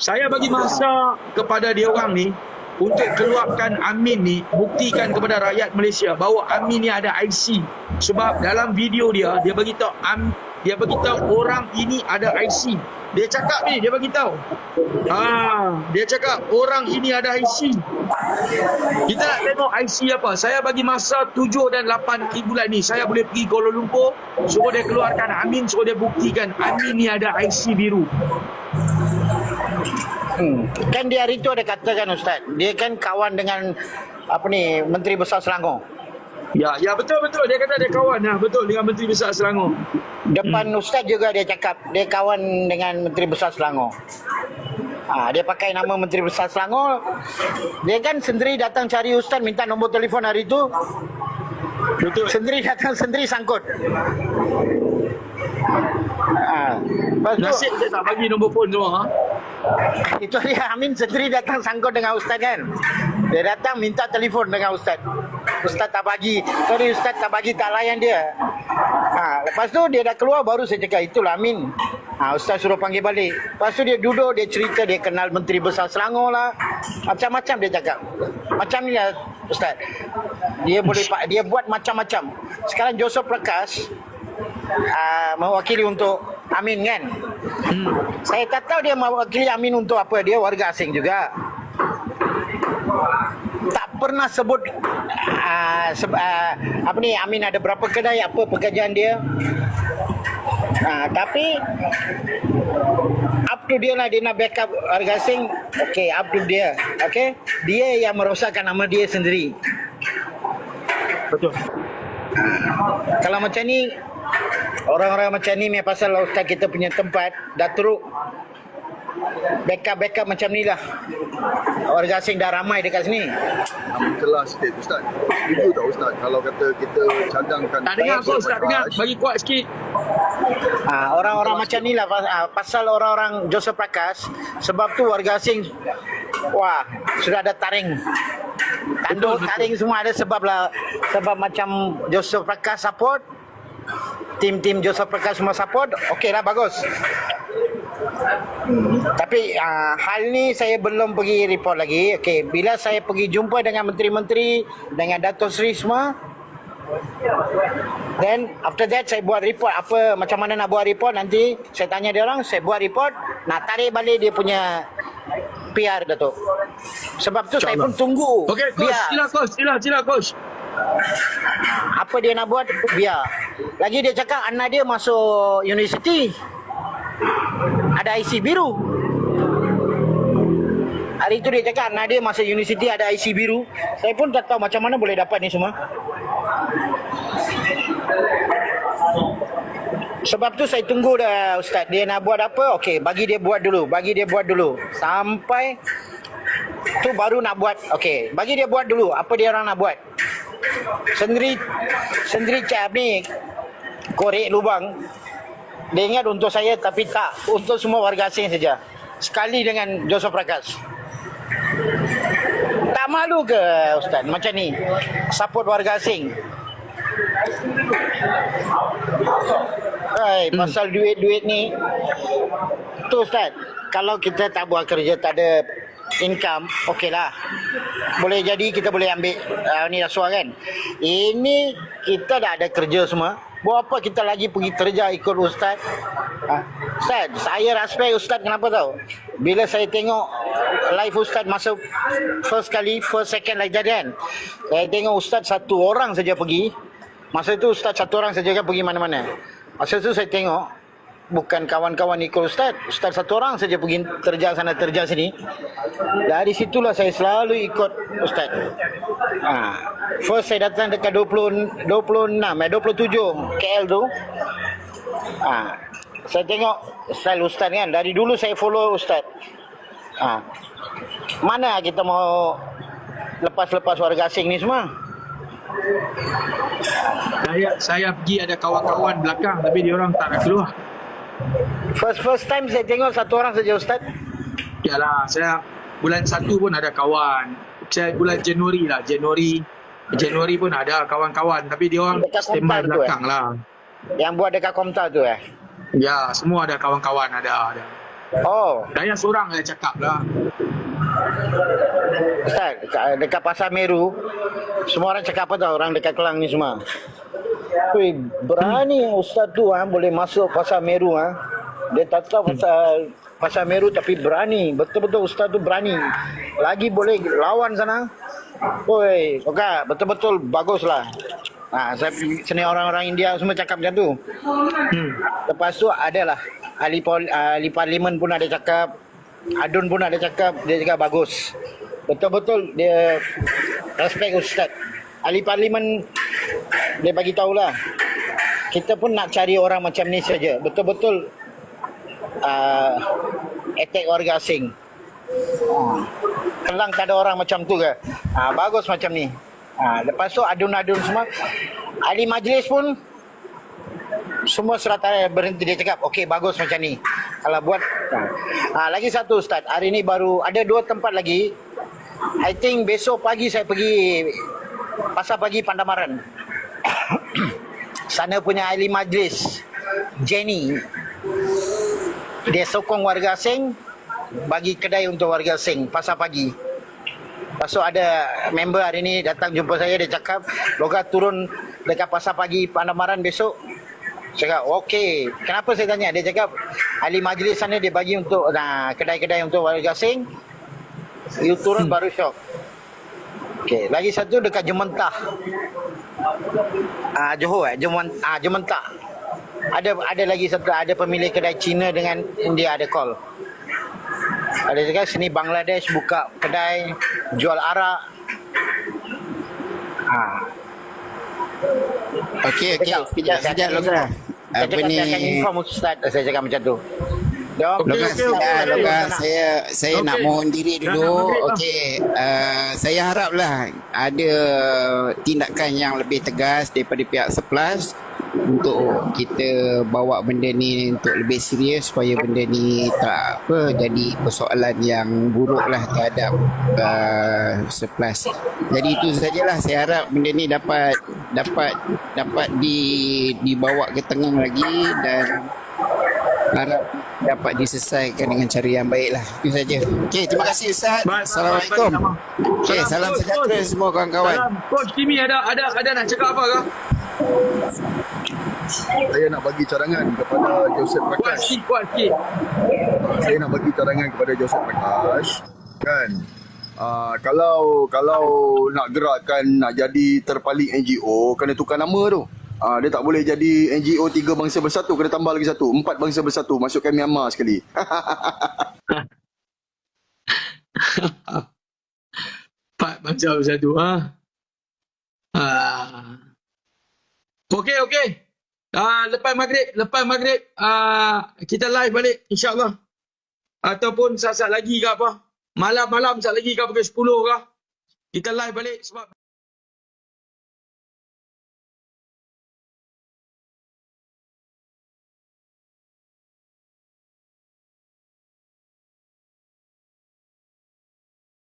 Saya bagi masa kepada dia orang ni untuk keluarkan Amin ni, buktikan kepada rakyat Malaysia bahawa Amin ni ada IC. Sebab dalam video dia beritahu orang ini ada IC. Dia cakap ni, dia beritahu. Dia cakap orang ini ada IC. Kita nak tengok IC apa. Saya bagi masa 7 dan 8 bulan ni. Saya boleh pergi Kuala Lumpur, suruh dia keluarkan Amin, suruh dia buktikan Amin ni ada IC biru. Kan dia hari tu ada katakan Ustaz, dia kan kawan dengan Menteri Besar Selangor. Ya betul. Dia kata dia kawan betul dengan Menteri Besar Selangor. Depan Ustaz juga dia cakap dia kawan dengan Menteri Besar Selangor. Dia pakai nama Menteri Besar Selangor. Dia kan sendiri datang cari Ustaz, minta nombor telefon hari tu. Betul. Sendiri datang, sendiri sangkut. Nasib dia tak bagi nombor phone semua. Itu dia Amin sendiri datang sangkut dengan Ustaz kan. Dia datang minta telefon dengan Ustaz. Ustaz tak bagi. Sorry Ustaz tak bagi, tak layan dia. Lepas tu dia dah keluar baru saya cakap itulah Amin. Ustaz suruh panggil balik. Lepas tu dia duduk, dia cerita dia kenal Menteri Besar Selangor lah. Macam-macam dia cakap. Macam ni lah Ustaz. Dia buat macam-macam. Sekarang Joseph Prakash mewakili untuk Amin kan. Saya tak tahu dia mewakili Amin untuk apa. Dia warga asing juga. Tak pernah sebut Amin ada berapa kedai, apa pekerjaan dia. Tapi up to dia lah, dia nak backup warga asing. Okay, up to dia. Okay, dia yang merosakkan nama dia sendiri. Betul. Kalau macam ni, orang-orang macam ni pasal Ustaz kita punya tempat dah teruk backup macam ni lah. Warga asing dah ramai dekat sini. Kelas sikit Ustaz. Setuju tak Ustaz kalau kata kita cadangkan Tak dengar Ustaz, tak dengar. Bagi kuat sikit. Orang-orang macam ni lah pasal orang-orang Joseph Prakash. Sebab tu warga asing sudah ada taring. Tanduk taring semua ada sebab macam Joseph Prakash support. Tim Joseph Prakash semua support. Okey lah, bagus. Tapi hal ni saya belum pergi report lagi. Okey, bila saya pergi jumpa dengan menteri-menteri, dengan Datuk Seri semua, then after that saya buat report. Macam mana nak buat report nanti saya tanya dia orang, saya buat report, nak tarik balik dia punya PR Datuk. Sebab tu saya pun tunggu. Okey, coach. Sila coach. Apa dia nak buat, biar. Lagi dia cakap anak dia masuk universiti, ada IC biru. Hari tu dia cakap Nadia masa universiti ada IC biru. Saya pun tak tahu macam mana boleh dapat ni semua. Sebab tu saya tunggu dah Ustaz. Dia nak buat apa? Okey, bagi dia buat dulu. Sampai tu baru nak buat. Okey, bagi dia buat dulu. Apa dia orang nak buat? Sendiri cap ni korek lubang. Dia ingat untuk saya tapi tak. Untuk semua warga asing saja. Sekali dengan Joseph Prakash. Tak malu ke Ustaz macam ni? Support warga asing. Pasal duit-duit ni tu Ustaz, kalau kita tak buat kerja, tak ada income, okey lah, boleh jadi kita boleh ambil ni rasuah kan. Ini kita dah ada kerja semua, buat apa kita lagi pergi kerja ikut Ustaz? Ustaz, saya respect Ustaz. Kenapa tahu? Bila saya tengok live Ustaz masa first second like tadi kan, saya tengok Ustaz satu orang saja pergi. Masa itu Ustaz satu orang saja kan pergi mana-mana. Masa itu saya tengok bukan kawan-kawan ikut Ustaz satu orang saja pergi terjang sana terjang sini. Dari situlah saya selalu ikut Ustaz. First saya datang dekat 27 KL tu. Saya tengok style Ustaz kan. Dari dulu saya follow Ustaz. Mana kita mau lepas-lepas warga asing ni semua? Saya pergi ada kawan-kawan belakang tapi dia orang tak nak keluar. First time saya tengok satu orang saja Ustaz. Yalah, saya bulan 1 pun ada kawan. Saya bulan Januari pun ada kawan-kawan tapi dia orang Dekat standby Komtar tu, belakang lah. Yang buat dekat Komtar tu Ya, semua ada kawan-kawan ada. Oh, Saya seorang saya cakap lah. Ustaz, dekat Pasar Meru, semua orang cakap apa tahu, orang dekat Kelang ni semua. Berani Ustaz tu boleh masuk Pasar Meru. Dia tak tahu Pasar Meru tapi berani. Betul-betul Ustaz tu berani. Lagi boleh lawan sana. Betul-betul baguslah. Saya seni orang-orang India semua cakap macam tu. Lepas tu adalah ahli parlimen pun ada cakap, Adun pun ada cakap, dia cakap bagus. Betul-betul dia respect Ustaz. Ahli parlimen dia bagi tahulah. Kita pun nak cari orang macam ni saja. Betul-betul attack warga asing. Kelang tak ada orang macam tu ke? Bagus macam ni. Lepas tu adun-adun semua. Ahli majlis pun semua serata berhenti, dia cakap okey bagus macam ni. Kalau buat lagi satu Ustaz, hari ni baru ada 2 tempat lagi. I think besok pagi saya pergi Pasar Pagi Pandamaran. Sana punya ahli majlis Jenny, dia sokong warga asing, bagi kedai untuk warga asing Pasar Pagi. Lepas tu ada member hari ni datang jumpa saya, dia cakap Logat turun dekat Pasar Pagi Pandamaran besok. Cakap okey. Kenapa saya tanya? Dia cakap ahli majlis sana dia bagi untuk kedai-kedai untuk warga asing. You turun baru syok. Okey, lagi satu dekat Jementah. Johor Jementah. Ada lagi satu, ada pemilik kedai Cina dengan India ada call. Ada juga sini Bangladesh buka kedai jual arak. Okey. Sekejap Logat. Apa ni? Saya akan inform Ustaz. Saya cakap macam tu. Logat, saya nak mohon diri dulu. Okey, saya haraplah ada tindakan yang lebih tegas daripada pihak Seplas untuk kita bawa benda ni untuk lebih serius supaya benda ni tak jadi persoalan yang buruk lah terhadap Seplas. Jadi itu sajalah, saya harap benda ni dapat dibawa ke tengah lagi dan harap dapat diselesaikan dengan cara yang baik lah. Itu saja. Okey, terima kasih Ustaz. Assalamualaikum. Okey, salam sejahtera semua kawan-kawan. Coach Kimi ada nak cakap apa ke? Saya nak bagi cadangan kepada Joseph Prakash. Kuat sikit. Saya nak bagi cadangan kepada Joseph Prakash. Kan? Kalau nak gerakkan, nak jadi terpaling NGO, kena tukar nama tu. Dia tak boleh jadi NGO 3 bangsa bersatu, kena tambah lagi 1, 4 bangsa bersatu, masukkan Myanmar sekali. Empat macam satu. Okey. Lepas maghrib kita live balik insya-Allah. Ataupun saat-saat lagi ke apa. Malam-malam saat lagi ke pukul 10 ke. Kita live balik sebab